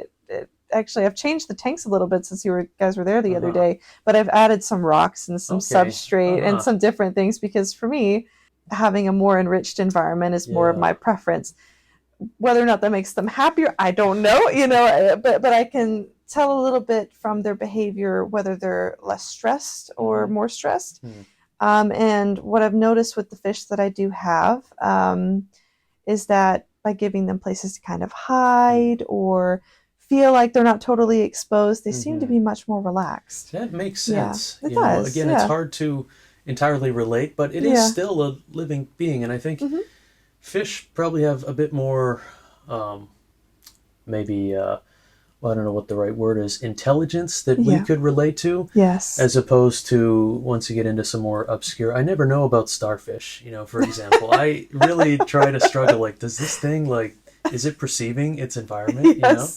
I've changed the tanks a little bit since you guys were there the other day, but I've added some rocks and some substrate and some different things, because for me, having a more enriched environment is more of my preference. Whether or not that makes them happier, I don't know, you know, but I can tell a little bit from their behavior whether they're less stressed or more stressed. And what I've noticed with the fish that I do have is that by giving them places to kind of hide or feel like they're not totally exposed, they seem to be much more relaxed. That makes sense. It does. Again, it's hard to entirely relate, but it is still a living being. And I think fish probably have a bit more, maybe, I don't know what the right word is, intelligence that we could relate to. Yes. As opposed to, once you get into some more obscure, I never know about starfish, you know, for example. I really try to struggle, like, does this thing, like, is it perceiving its environment, you know?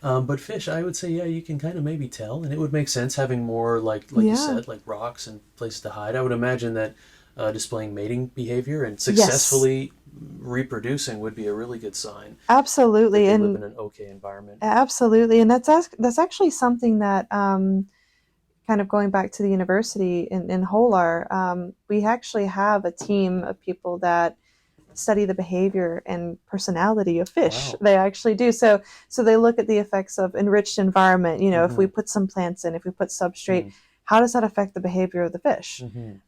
But fish, I would say, you can kind of maybe tell, and it would make sense having more, like you said, like rocks and places to hide. I would imagine that displaying mating behavior and successfully reproducing would be a really good sign. Absolutely. And live in an okay environment. Absolutely. And that's actually something that, kind of going back to the university in Hólar, we actually have a team of people that study the behavior and personality of fish. Wow. They actually do. So they look at the effects of enriched environment. You know, if we put some plants in, if we put substrate, how does that affect the behavior of the fish?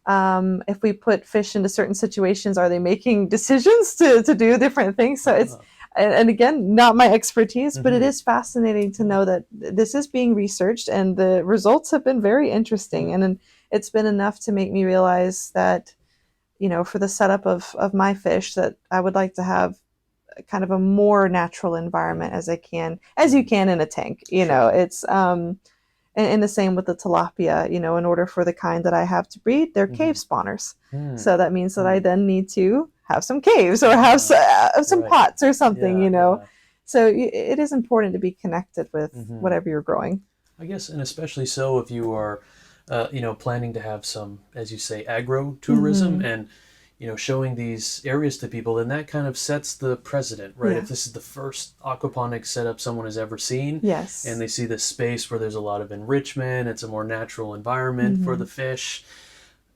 If we put fish into certain situations, are they making decisions to do different things? So it's, and again, not my expertise, but it is fascinating to know that this is being researched and the results have been very interesting. And it's been enough to make me realize that, you know, for the setup of my fish, that I would like to have kind of a more natural environment as you can in a tank. You know, it's, and the same with the tilapia, you know, in order for the kind that I have to breed, they're cave spawners. So that means that I then need to have some caves or have some pots or something, you know. So it is important to be connected with whatever you're growing. I guess, and especially so if you are, you know, planning to have some, as you say, agro-tourism and, you know, showing these areas to people, then that kind of sets the precedent, right? If this is the first aquaponics setup someone has ever seen, and they see this space where there's a lot of enrichment, it's a more natural environment for the fish,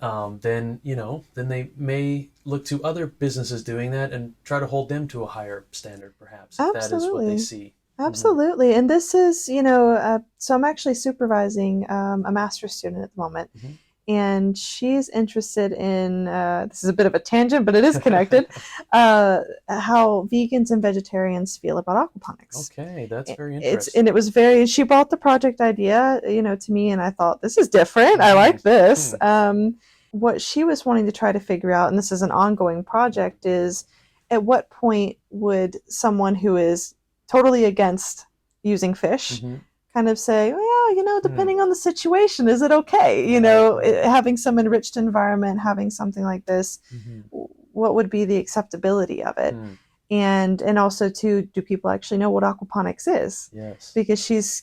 then, you know, then they may look to other businesses doing that and try to hold them to a higher standard, perhaps, if that is what they see. Absolutely. And this is, you know, so I'm actually supervising a master's student at the moment. And she's interested in, this is a bit of a tangent, but it is connected, how vegans and vegetarians feel about aquaponics. Okay, that's very interesting. And it was she brought the project idea, you know, to me, and I thought, this is different. I like this. What she was wanting to try to figure out, and this is an ongoing project, is at what point would someone who is totally against using fish kind of say, well, yeah, you know, depending on the situation, is it okay? You know, having some enriched environment, having something like this, what would be the acceptability of it? And also too, do people actually know what aquaponics is? Yes. Because she's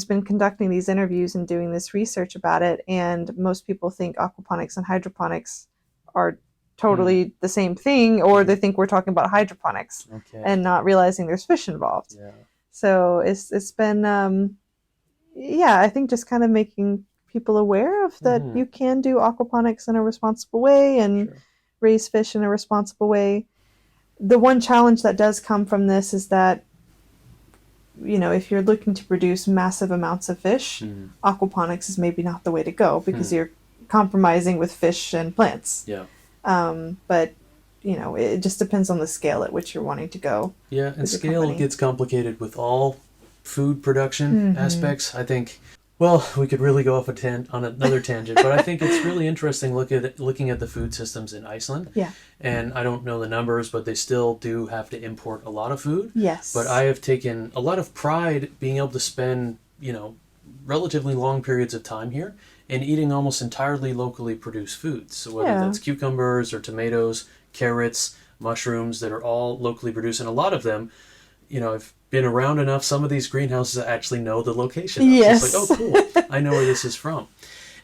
been conducting these interviews and doing this research about it, and most people think aquaponics and hydroponics are totally the same thing, or they think we're talking about hydroponics and not realizing there's fish involved. Yeah. So it's been I think just kind of making people aware of that you can do aquaponics in a responsible way and raise fish in a responsible way. The one challenge that does come from this is that, if you're looking to produce massive amounts of fish, aquaponics is maybe not the way to go, because you're compromising with fish and plants. Yeah. But it just depends on the scale at which you're wanting to go. Yeah, and scale gets complicated with all food production aspects. I think, well, we could really go off on another tangent, but I think it's really interesting looking at the food systems in Iceland. Yeah. And I don't know the numbers, but they still do have to import a lot of food. Yes. But I have taken a lot of pride being able to spend, relatively long periods of time here and eating almost entirely locally produced foods. So whether that's cucumbers or tomatoes, carrots, mushrooms that are all locally produced, and a lot of them, I've been around enough, some of these greenhouses I actually know the location of. Yes. So it's like, oh, cool, I know where this is from.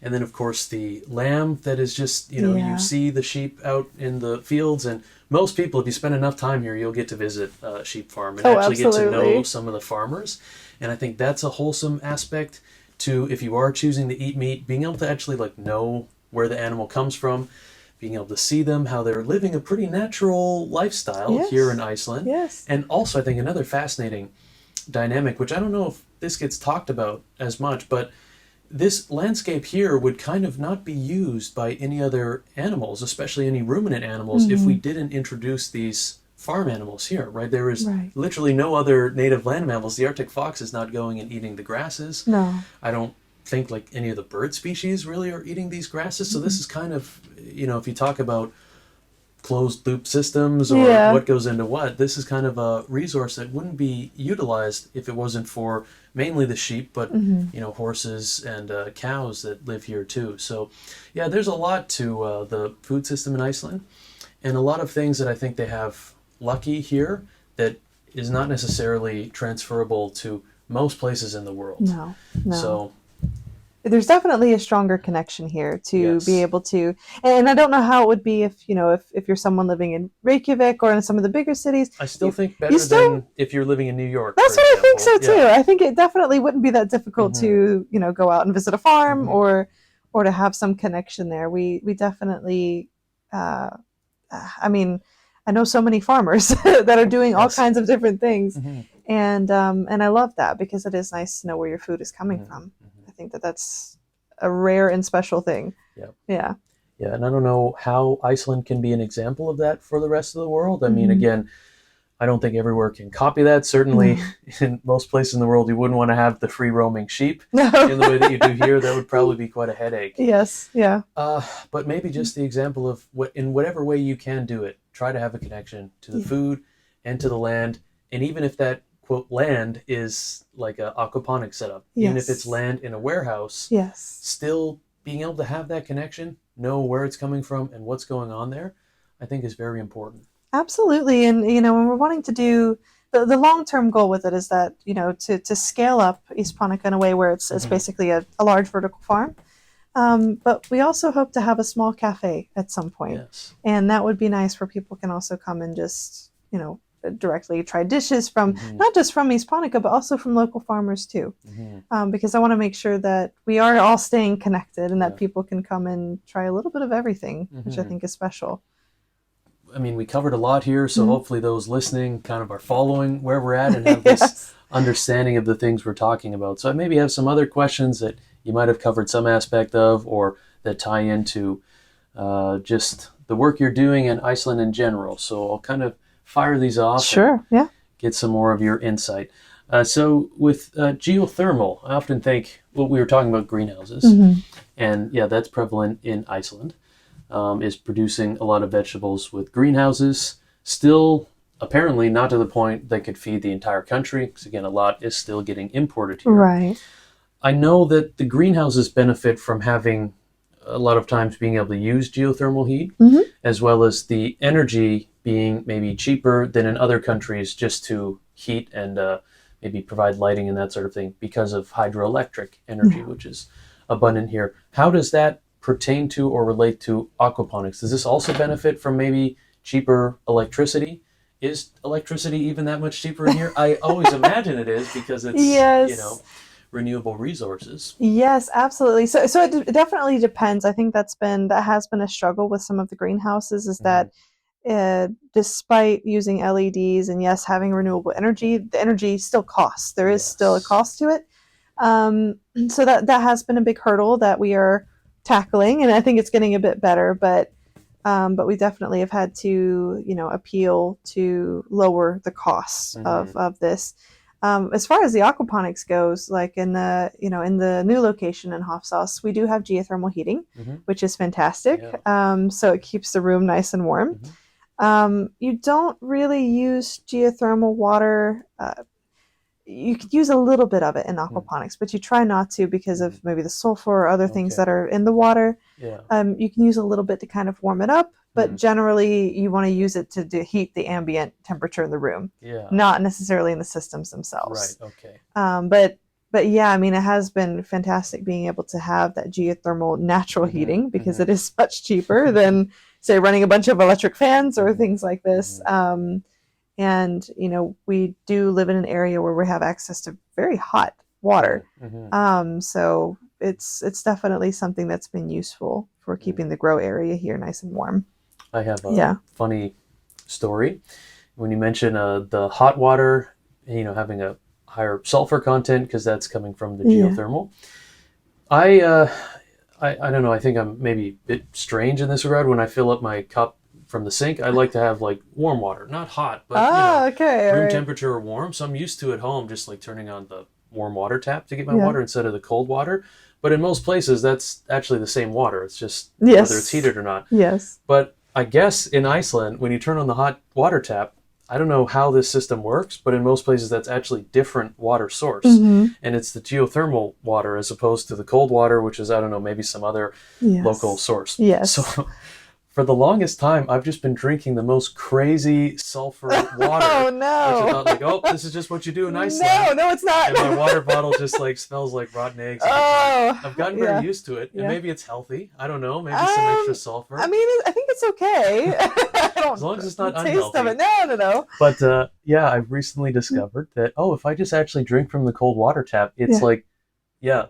And then, of course, the lamb that is just, you see the sheep out in the fields. And most people, if you spend enough time here, you'll get to visit a sheep farm and actually get to know some of the farmers. And I think that's a wholesome aspect to, if you are choosing to eat meat, being able to actually know where the animal comes from, being able to see them, how they're living a pretty natural lifestyle here in Iceland. Yes. And also, I think another fascinating dynamic, which I don't know if this gets talked about as much, but this landscape here would kind of not be used by any other animals, especially any ruminant animals, if we didn't introduce these farm animals here, right? There is literally no other native land mammals. The Arctic fox is not going and eating the grasses. No. I don't think any of the bird species really are eating these grasses. So this is kind of, if you talk about closed loop systems or what goes into what, this is kind of a resource that wouldn't be utilized if it wasn't for mainly the sheep, but horses and cows that live here too. So there's a lot to the food system in Iceland, and a lot of things that I think they have lucky here that is not necessarily transferable to most places in the world. No. So there's definitely a stronger connection here to be able to, and I don't know how it would be if you're someone living in Reykjavik or in some of the bigger cities. I still think better than if you're living in New York. That's what I think so too. I think it definitely wouldn't be that difficult to go out and visit a farm or to have some connection there. We definitely, I know so many farmers that are doing all kinds of different things, and I love that, because it is nice to know where your food is coming from. I think that's a rare and special thing. Yeah, and I don't know how Iceland can be an example of that for the rest of the world. I mean, again, I don't think everywhere can copy that. Certainly, in most places in the world, you wouldn't want to have the free-roaming sheep in the way that you do here. That would probably be quite a headache. Yes, yeah. But maybe just the example of in whatever way you can do it, try to have a connection to the food and to the land. And even if that, quote, land is like a aquaponics setup, even if it's land in a warehouse, still being able to have that connection, know where it's coming from and what's going on there, I think is very important. Absolutely. And, when we're wanting to do the long-term goal with it is that, to scale up Ísponica in a way where it's basically a large vertical farm. But we also hope to have a small cafe at some point. Yes. And that would be nice, where people can also come and just, directly try dishes from, not just from Ísponica, but also from local farmers too. Because I want to make sure that we are all staying connected and that people can come and try a little bit of everything, which I think is special. I mean, we covered a lot here, so hopefully those listening kind of are following where we're at and have this understanding of the things we're talking about. So I maybe have some other questions that you might have covered some aspect of, or that tie into just the work you're doing in Iceland in general. So I'll kind of fire these off. Sure, yeah. Get some more of your insight. So with geothermal, I often think, we were talking about greenhouses, and that's prevalent in Iceland. Is producing a lot of vegetables with greenhouses. Still, apparently not to the point that could feed the entire country, because again, a lot is still getting imported here. Right. I know that the greenhouses benefit from having a lot of times being able to use geothermal heat, as well as the energy being maybe cheaper than in other countries just to heat and maybe provide lighting and that sort of thing because of hydroelectric energy, which is abundant here. How does that pertain to or relate to aquaponics? Does this also benefit from maybe cheaper electricity? Is electricity even that much cheaper in here? I always imagine it is because it's, renewable resources. Yes, absolutely. So it definitely depends. I think that has been a struggle with some of the greenhouses is that despite using LEDs and yes, having renewable energy, the energy still costs. There is still a cost to it. So that has been a big hurdle that we are tackling, and I think it's getting a bit better, but we definitely have had to, appeal to lower the costs of this. As far as the aquaponics goes, like in the new location in Hofsós, we do have geothermal heating, which is fantastic. So it keeps the room nice and warm. You don't really use geothermal water. You could use a little bit of it in aquaponics, but you try not to because of maybe the sulfur or other things that are in the water. You can use a little bit to kind of warm it up, but generally you want to use it to heat the ambient temperature in the room, not necessarily in the systems themselves. Right. Okay. But yeah, I mean, it has been fantastic being able to have that geothermal natural heating because it is much cheaper than, say, running a bunch of electric fans or things like this. And, we do live in an area where we have access to very hot water. So it's definitely something that's been useful for keeping the grow area here nice and warm. I have a funny story. When you mention the hot water, having a higher sulfur content because that's coming from the geothermal. I don't know. I think I'm maybe a bit strange in this regard. When I fill up my cup from the sink, I like to have like warm water, not hot, but room temperature or warm. So I'm used to at home just like turning on the warm water tap to get my water instead of the cold water. But in most places, that's actually the same water. It's just whether it's heated or not. Yes. But I guess in Iceland, when you turn on the hot water tap, I don't know how this system works, but in most places that's actually different water source. And it's the geothermal water as opposed to the cold water, which is, I don't know, maybe some other local source. Yes. So for the longest time, I've just been drinking the most crazy sulfur water. Oh, no. Which I thought this is just what you do in Iceland. No, it's not. And my water bottle just like smells like rotten eggs. I've gotten very used to it. And maybe it's healthy. I don't know. Maybe some extra sulfur. I mean, I think it's okay. As long as it's not unhealthy. Taste of it. No. But I've recently discovered that, if I just actually drink from the cold water tap, it's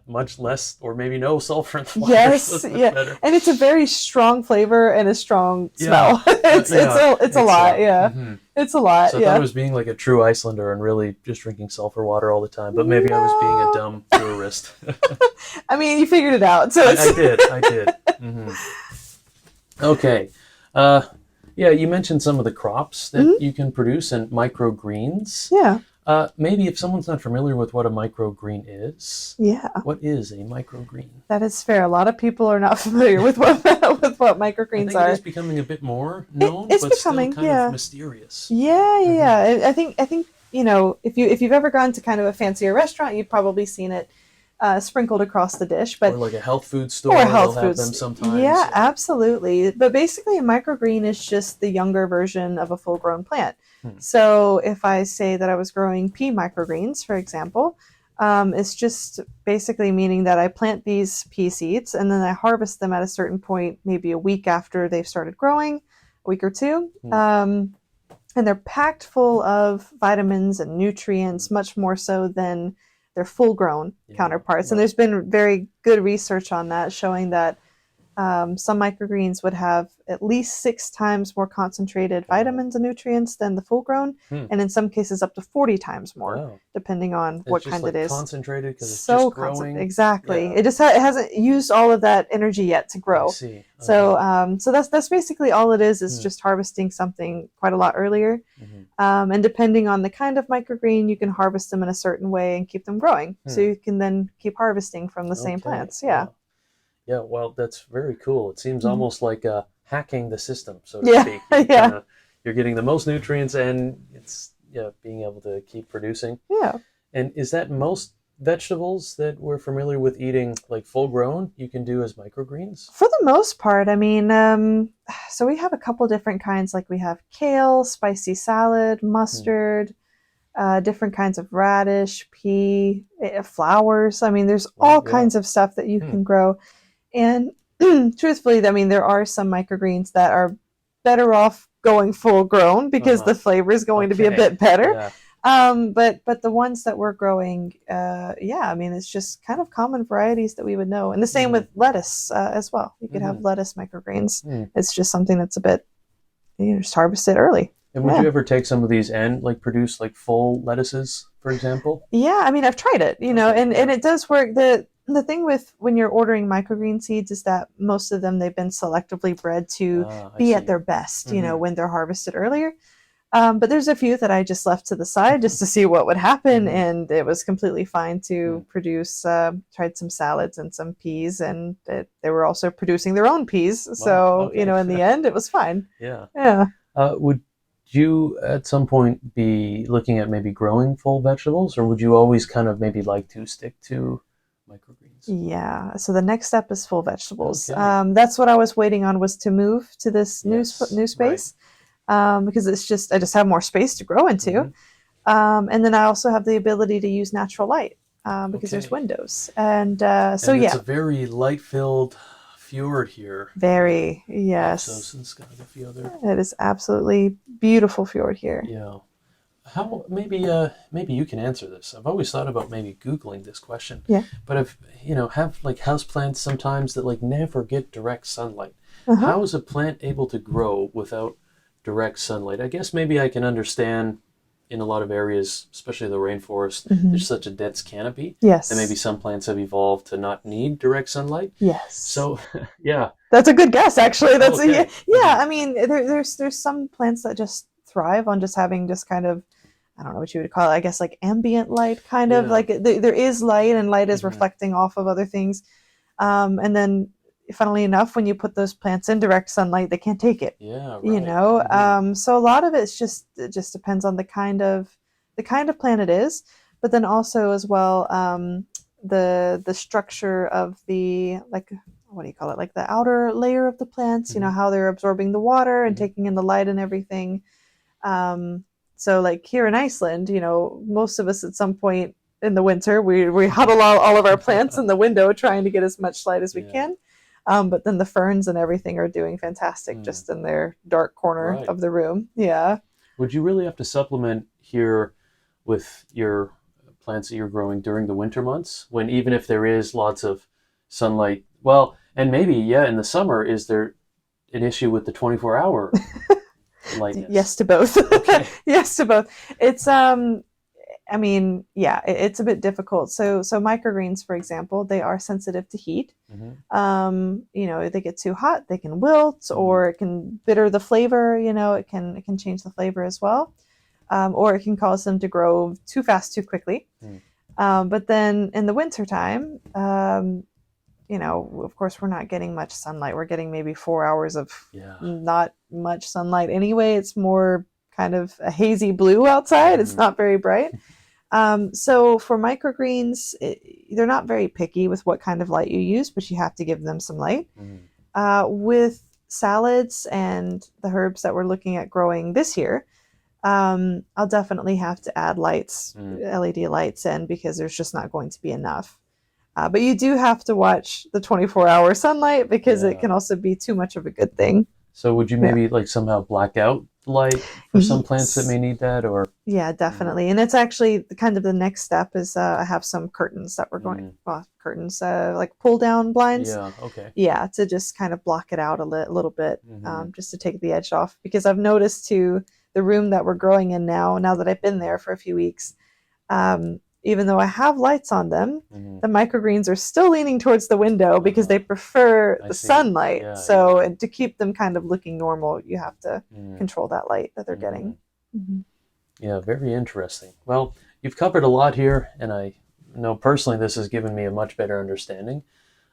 much less or maybe no sulfur in the water. Yes, so it's better. And it's a very strong flavor and a strong smell. It's a lot. It's a lot. So I thought I was being like a true Icelander and really just drinking sulfur water all the time, but maybe I was being a dumb tourist. I mean, you figured it out. So I did. Okay. You mentioned some of the crops that you can produce and microgreens. Yeah. Maybe if someone's not familiar with what a microgreen is, what is a microgreen? That is fair. A lot of people are not familiar with what microgreens are. It is becoming a bit more known, it's but becoming, still kind of mysterious. Yeah. I think if you've ever gone to kind of a fancier restaurant, you've probably seen it sprinkled across the dish, but or like a health food store, they'll have them sometimes. Yeah, absolutely. But basically, a microgreen is just the younger version of a full-grown plant. So if I say that I was growing pea microgreens, for example, it's just basically meaning that I plant these pea seeds and then I harvest them at a certain point, maybe a week after they've started growing, a week or two. And they're packed full of vitamins and nutrients, much more so than their full-grown counterparts. And there's been very good research on that, showing that some microgreens would have at least 6 times more concentrated vitamins and nutrients than the full-grown, and in some cases up to 40 times more, depending on what kind it is. Concentrated because it's so just growing. Exactly. It hasn't used all of that energy yet to grow. I see. So that's basically all it is just harvesting something quite a lot earlier. And depending on the kind of microgreen, you can harvest them in a certain way and keep them growing. So you can then keep harvesting from the same plants. Yeah, well, that's very cool. It seems almost like hacking the system, so to speak. You're getting the most nutrients, and it's being able to keep producing. Yeah. And is that most vegetables that we're familiar with eating like full grown you can do as microgreens? For the most part, I mean, so we have a couple different kinds. Like we have kale, spicy salad, mustard, different kinds of radish, pea, flowers. I mean, there's all kinds of stuff that you can grow. And truthfully, I mean, there are some microgreens that are better off going full grown because the flavor is going to be a bit better. But the ones that we're growing, I mean, it's just kind of common varieties that we would know. And the same with lettuce as well. You could have lettuce microgreens. It's just something that's a bit, just harvest it early. And would you ever take some of these and like produce like full lettuces, for example? Yeah, I mean, I've tried it, and it does work. The thing with when you're ordering microgreen seeds is that most of them, they've been selectively bred to be at their best, when they're harvested earlier. But there's a few that I just left to the side just to see what would happen, and it was completely fine to produce. Tried some salads and some peas, and they were also producing their own peas. Wow. So in the end, it was fine. Yeah. Would you at some point be looking at maybe growing full vegetables, or would you always kind of maybe like to stick to microgreens? Yeah. So the next step is full vegetables. Okay. That's what I was waiting on, was to move to this new space. Right. Because I just have more space to grow into. And then I also have the ability to use natural light because there's windows. And it's a very light-filled fjord here. Very, yes. Hofsós and Skagafjörður. It is absolutely beautiful fjord here. Yeah. How maybe you can answer this. I've always thought about maybe Googling this question. Yeah. But have like houseplants sometimes that like never get direct sunlight. How is a plant able to grow without direct sunlight? I guess maybe I can understand in a lot of areas, especially the rainforest, there's such a dense canopy. Yes. And maybe some plants have evolved to not need direct sunlight. Yes. So, yeah. That's a good guess, actually. That's I mean, there's some plants that just thrive on just having just kind of, I don't know what you would call it, I guess like ambient light, kind of like there is light, and light is reflecting off of other things. And then funnily enough, when you put those plants in direct sunlight, they can't take it. Yeah, right. So a lot of it just depends on the kind of plant it is, but then also as well the structure of the, like, what do you call it, like the outer layer of the plants, how they're absorbing the water and taking in the light and everything. So like here in Iceland, most of us at some point in the winter, we huddle all of our plants in the window trying to get as much light as we can. But then the ferns and everything are doing fantastic just in their dark corner of the room. Yeah. Would you really have to supplement here with your plants that you're growing during the winter months, when even if there is lots of sunlight? Well, and maybe, in the summer, is there an issue with the 24-hour lightness? Yes to both. Okay. Yes to both. It's I mean, it's a bit difficult. So microgreens, for example, they are sensitive to heat. If they get too hot, they can wilt, or it can bitter the flavor. It can change the flavor as well, or it can cause them to grow too fast, too quickly. But then in the wintertime, of course, we're not getting much sunlight. We're getting maybe 4 hours of not much sunlight anyway. It's more kind of a hazy blue outside. It's not very bright. So for microgreens, they're not very picky with what kind of light you use, but you have to give them some light. With salads and the herbs that we're looking at growing this year, I'll definitely have to add lights, LED lights in, because there's just not going to be enough. But you do have to watch the 24-hour sunlight, because it can also be too much of a good thing. So would you maybe like somehow black out light for some plants that may need that, or? Yeah, definitely. And it's actually kind of the next step is I have some curtains that we're going, curtains, like pull down blinds. Yeah, okay. Yeah, to just kind of block it out a little bit, just to take the edge off. Because I've noticed too, the room that we're growing in now that I've been there for a few weeks, even though I have lights on them, the microgreens are still leaning towards the window because they prefer the sunlight. And to keep them kind of looking normal, you have to control that light that they're getting. Yeah, very interesting. Well, you've covered a lot here, and I know personally this has given me a much better understanding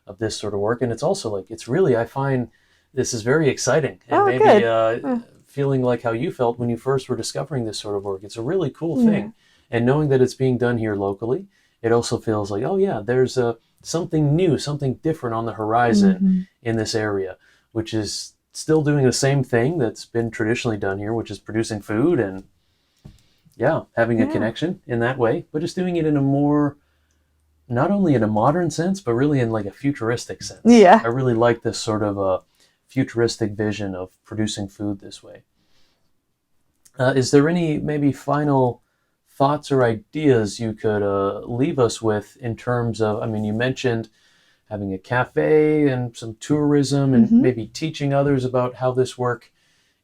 of this sort of work. And it's also like, I find this is very exciting. And feeling like how you felt when you first were discovering this sort of work. It's a really cool thing. And knowing that it's being done here locally, it also feels like, oh yeah, there's something new, something different on the horizon in this area, which is still doing the same thing that's been traditionally done here, which is producing food and having a connection in that way, but just doing it in a more, not only in a modern sense, but really in like a futuristic sense. Yeah. I really like this sort of a futuristic vision of producing food this way. Is there any maybe final thoughts or ideas you could leave us with in terms of, I mean, you mentioned having a cafe and some tourism and maybe teaching others about how this work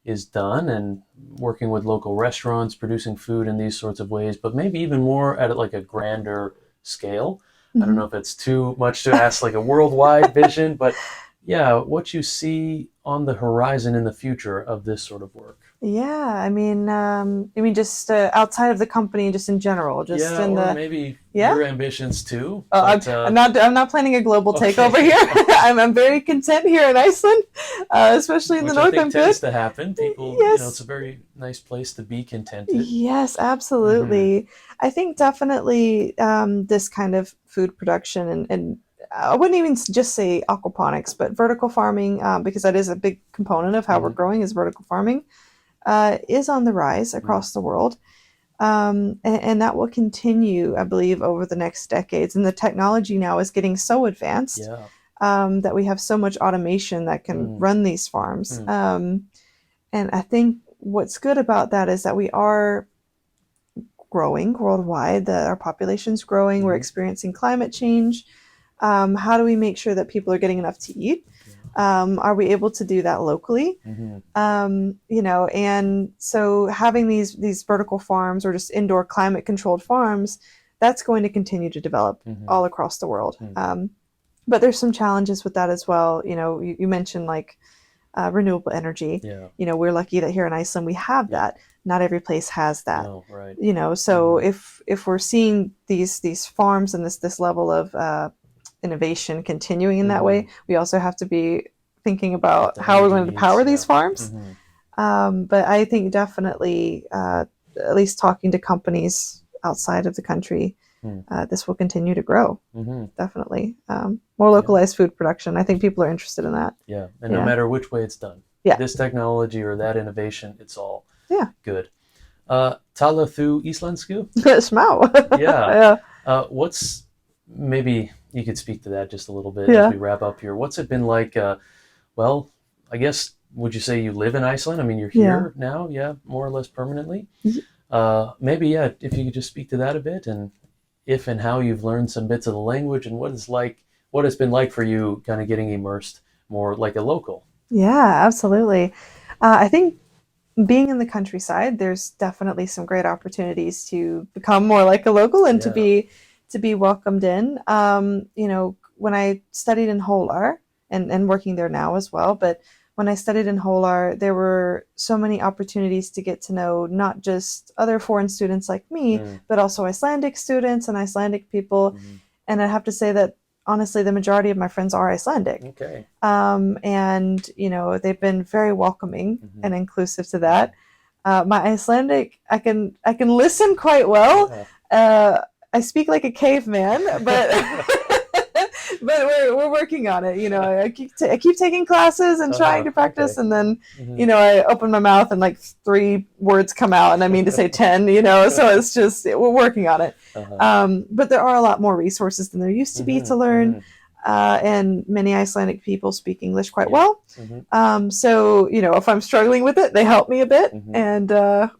is done and working with local restaurants, producing food in these sorts of ways, but maybe even more at like a grander scale. I don't know if it's too much to ask like a worldwide vision, but what you see on the horizon in the future of this sort of work. Yeah, I mean, just outside of the company, just in general, just in or the maybe your ambitions too. I'm not planning a global takeover here. I'm very content here in Iceland, especially in the north. I'm good. Tends to happen. People, it's a very nice place to be contented. Yes, absolutely. I think definitely this kind of food production and I wouldn't even just say aquaponics, but vertical farming, because that is a big component of how we're growing is vertical farming. Is on the rise across the world. And that will continue, I believe, over the next decades. And the technology now is getting so advanced that we have so much automation that can run these farms. And I think what's good about that is that we are growing worldwide, that our population's growing, we're experiencing climate change. How do we make sure that people are getting enough to eat? Are we able to do that locally? And so having these vertical farms or just indoor climate controlled farms, that's going to continue to develop all across the world. But there's some challenges with that as well. You mentioned like renewable energy. We're lucky that here in Iceland we have that. Not every place has that. No, right. So if we're seeing these farms and this level of innovation continuing in that way, we also have to be thinking about how we're going to power these farms. But I think definitely, at least talking to companies outside of the country, this will continue to grow. Definitely. More localized food production. I think people are interested in that. Yeah. And no matter which way it's done, this technology or that innovation, it's all good. Tala thu Íslensku? Smá. What's, maybe you could speak to that just a little bit as we wrap up here. What's it been like? Well, I guess, would you say you live in Iceland? I mean, you're here now, more or less permanently. Maybe, if you could just speak to that a bit, and if and how you've learned some bits of the language, and what it's been like for you kind of getting immersed more like a local. Yeah, absolutely. I think being in the countryside, there's definitely some great opportunities to become more like a local and to be welcomed in. When I studied in Hólar and working there now as well, but when I studied in Hólar, there were so many opportunities to get to know not just other foreign students like me, but also Icelandic students and Icelandic people. And I have to say that honestly, the majority of my friends are Icelandic. Okay. And they've been very welcoming and inclusive to that. My Icelandic, I can listen quite well. I speak like a caveman, but but we're working on it. I keep taking classes and trying to practice, and then I open my mouth and like 3 words come out, and I mean to say 10. So it's just we're working on it. But there are a lot more resources than there used to be to learn. And many Icelandic people speak English quite well. So, if I'm struggling with it, they help me a bit and,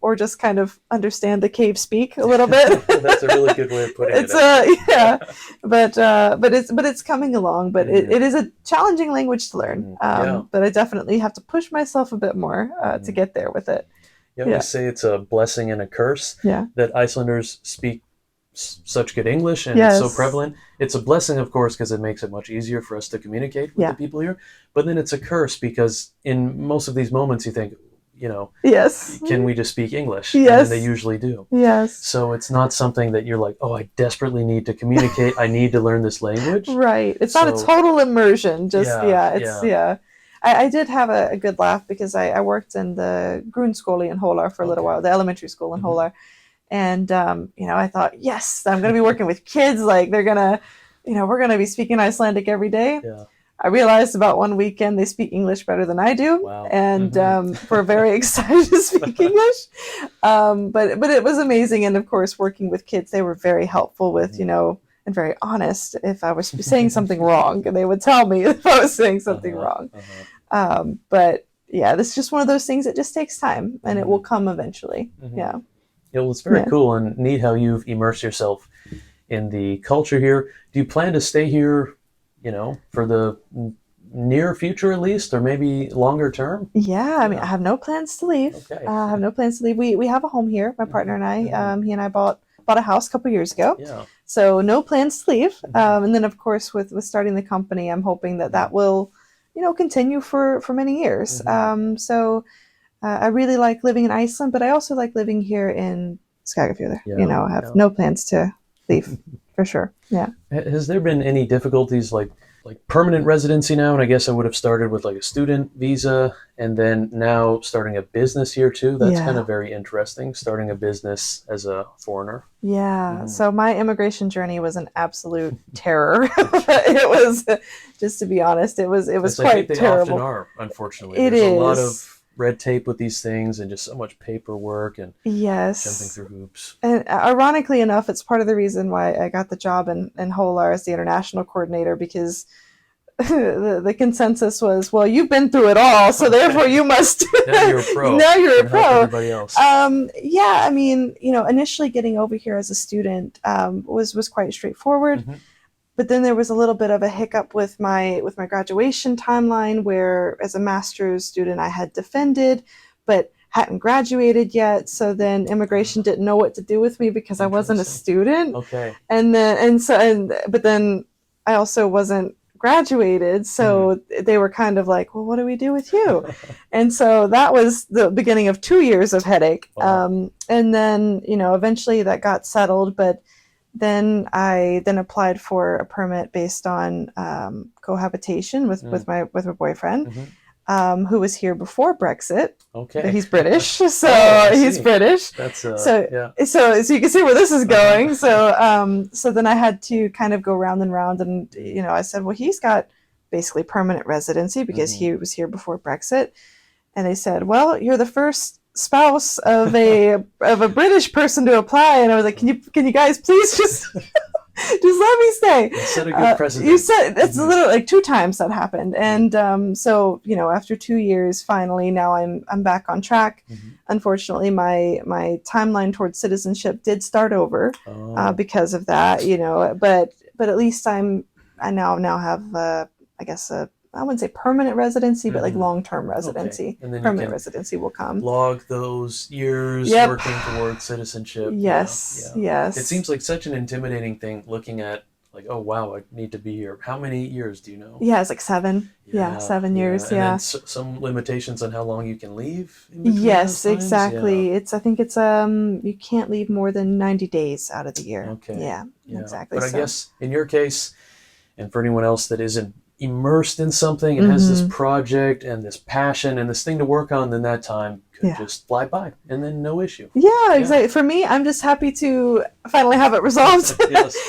or just kind of understand the cave speak a little bit. That's a really good way of putting it. But it's coming along, but it is a challenging language to learn. But I definitely have to push myself a bit more, to get there with it. You always say it's a blessing and a curse that Icelanders speak such good English and it's so prevalent. It's a blessing, of course, because it makes it much easier for us to communicate with the people here. But then it's a curse because in most of these moments you think, can we just speak English? And they usually do. So it's not something that you're like, oh, I desperately need to communicate. I need to learn this language. Right. It's not a total immersion. I did have a good laugh because I worked in the Grunnskóli in Hólar for a little while, the elementary school in Hólar. And, I thought, yes, I'm going to be working with kids. Like they're going to, we're going to be speaking Icelandic every day. Yeah. I realized about one weekend they speak English better than I do. Wow. And we're very excited to speak English. But it was amazing. And of course, working with kids, they were very helpful with, and very honest if I was saying something wrong. And they would tell me if I was saying something wrong. But yeah, this is just one of those things that just takes time and it will come eventually. Yeah. Yeah, well, it's very cool and neat how you've immersed yourself in the culture here. Do you plan to stay here, for the near future at least, or maybe longer term? Yeah, I mean, I have no plans to leave. Okay. I have no plans to leave. We have a home here, my partner and I. He and I bought a house a couple years ago. Yeah. So no plans to leave. And then, of course, with starting the company, I'm hoping that will, continue for many years. So I really like living in Iceland, but I also like living here in Skagafjörður. Yeah, I have no plans to leave, for sure. Yeah. Has there been any difficulties like permanent residency now? And I guess I would have started with like a student visa and then now starting a business here too. That's kind of very interesting, starting a business as a foreigner. Yeah. So my immigration journey was an absolute terror. It was, just to be honest, it was quite terrible. They often are, unfortunately. There's a lot of red tape with these things and just so much paperwork and jumping through hoops. And ironically enough, it's part of the reason why I got the job in Hólar as the international coordinator, because the consensus was, well, you've been through it all, so therefore you must. Now you're a pro. Now you're a pro. Everybody else. Yeah, I mean, initially getting over here as a student was quite straightforward. But then there was a little bit of a hiccup with my graduation timeline, where as a master's student I had defended, but hadn't graduated yet. So then immigration didn't know what to do with me because I wasn't a student. Okay. But then I also wasn't graduated. So they were kind of like, well, what do we do with you? And so that was the beginning of 2 years of headache. Wow. And then, eventually that got settled, but then I applied for a permit based on cohabitation with my boyfriend, who was here before Brexit. Okay, but he's British, so he's British. That's so you can see where this is going. So then I had to kind of go round and round, and I said, well, he's got basically permanent residency because he was here before Brexit, and they said, well, you're the first spouse of a British person to apply, and I was like, can you guys please just let me stay. Set a good precedent. You said it's literally like 2 times that happened, and so after 2 years, finally now I'm back on track. Unfortunately, my timeline towards citizenship did start over because of that, but at least I now have I guess I wouldn't say permanent residency, but like long-term residency. Okay. And then permanent residency will come. Log those years working towards citizenship. Yes. It seems like such an intimidating thing looking at like, oh, wow, I need to be here. How many years do you know? Yeah, it's like 7. 7 years. And then some limitations on how long you can leave. Yes, exactly. I think it's you can't leave more than 90 days out of the year. Okay. Yeah. Exactly. But I guess in your case, and for anyone else that isn't immersed in something and has this project and this passion and this thing to work on, then that time could just fly by and then no issue. Yeah, exactly. For me, I'm just happy to finally have it resolved.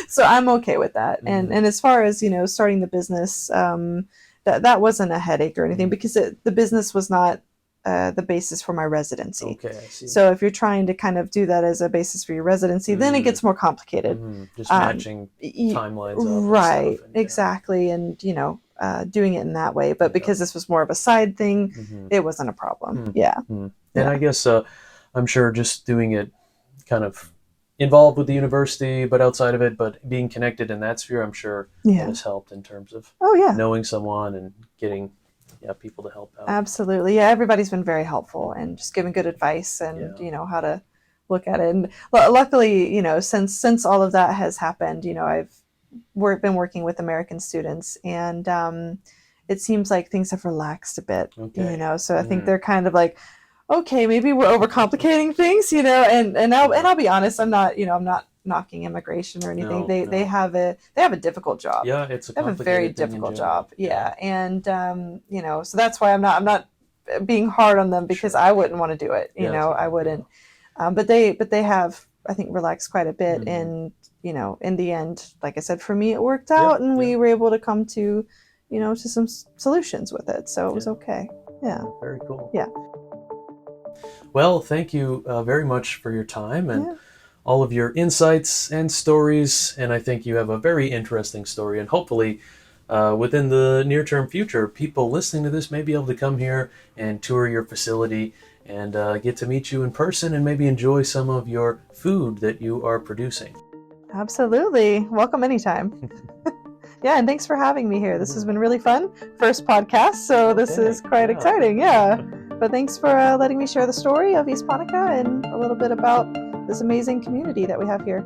So I'm okay with that. And as far as starting the business, that wasn't a headache or anything because the business was not the basis for my residency. Okay, I see. So if you're trying to kind of do that as a basis for your residency, then it gets more complicated. Just matching timelines up. Right, exactly. And, doing it in that way. But because this was more of a side thing, it wasn't a problem. And I guess I'm sure just doing it kind of involved with the university, but outside of it, but being connected in that sphere, I'm sure has helped in terms of knowing someone and getting people to help out. Absolutely. Yeah, everybody's been very helpful and just giving good advice and how to look at it. And luckily, since all of that has happened, I've been working with American students, and it seems like things have relaxed a bit. So I think they're kind of like, okay, maybe we're overcomplicating things, and I'll be honest, I'm not knocking immigration or anything. They have a difficult job. Yeah, it's they have a very difficult job. And so that's why I'm not being hard on them because I wouldn't want to do it. I wouldn't. But they have I think, relaxed quite a bit. And, you know, in the end, like I said, for me, it worked out, and we were able to come to, you know, to some solutions with it. So it was okay. Yeah. Very cool. Yeah. Well, thank you very much for your time and all of your insights and stories. And I think you have a very interesting story. And hopefully, within the near-term future, people listening to this may be able to come here and tour your facility and get to meet you in person and maybe enjoy some of your food that you are producing. Absolutely. Welcome anytime. Yeah, and thanks for having me here. This has been really fun. First podcast, so this is quite exciting. Yeah. But thanks for letting me share the story of Ísponica and a little bit about this amazing community that we have here.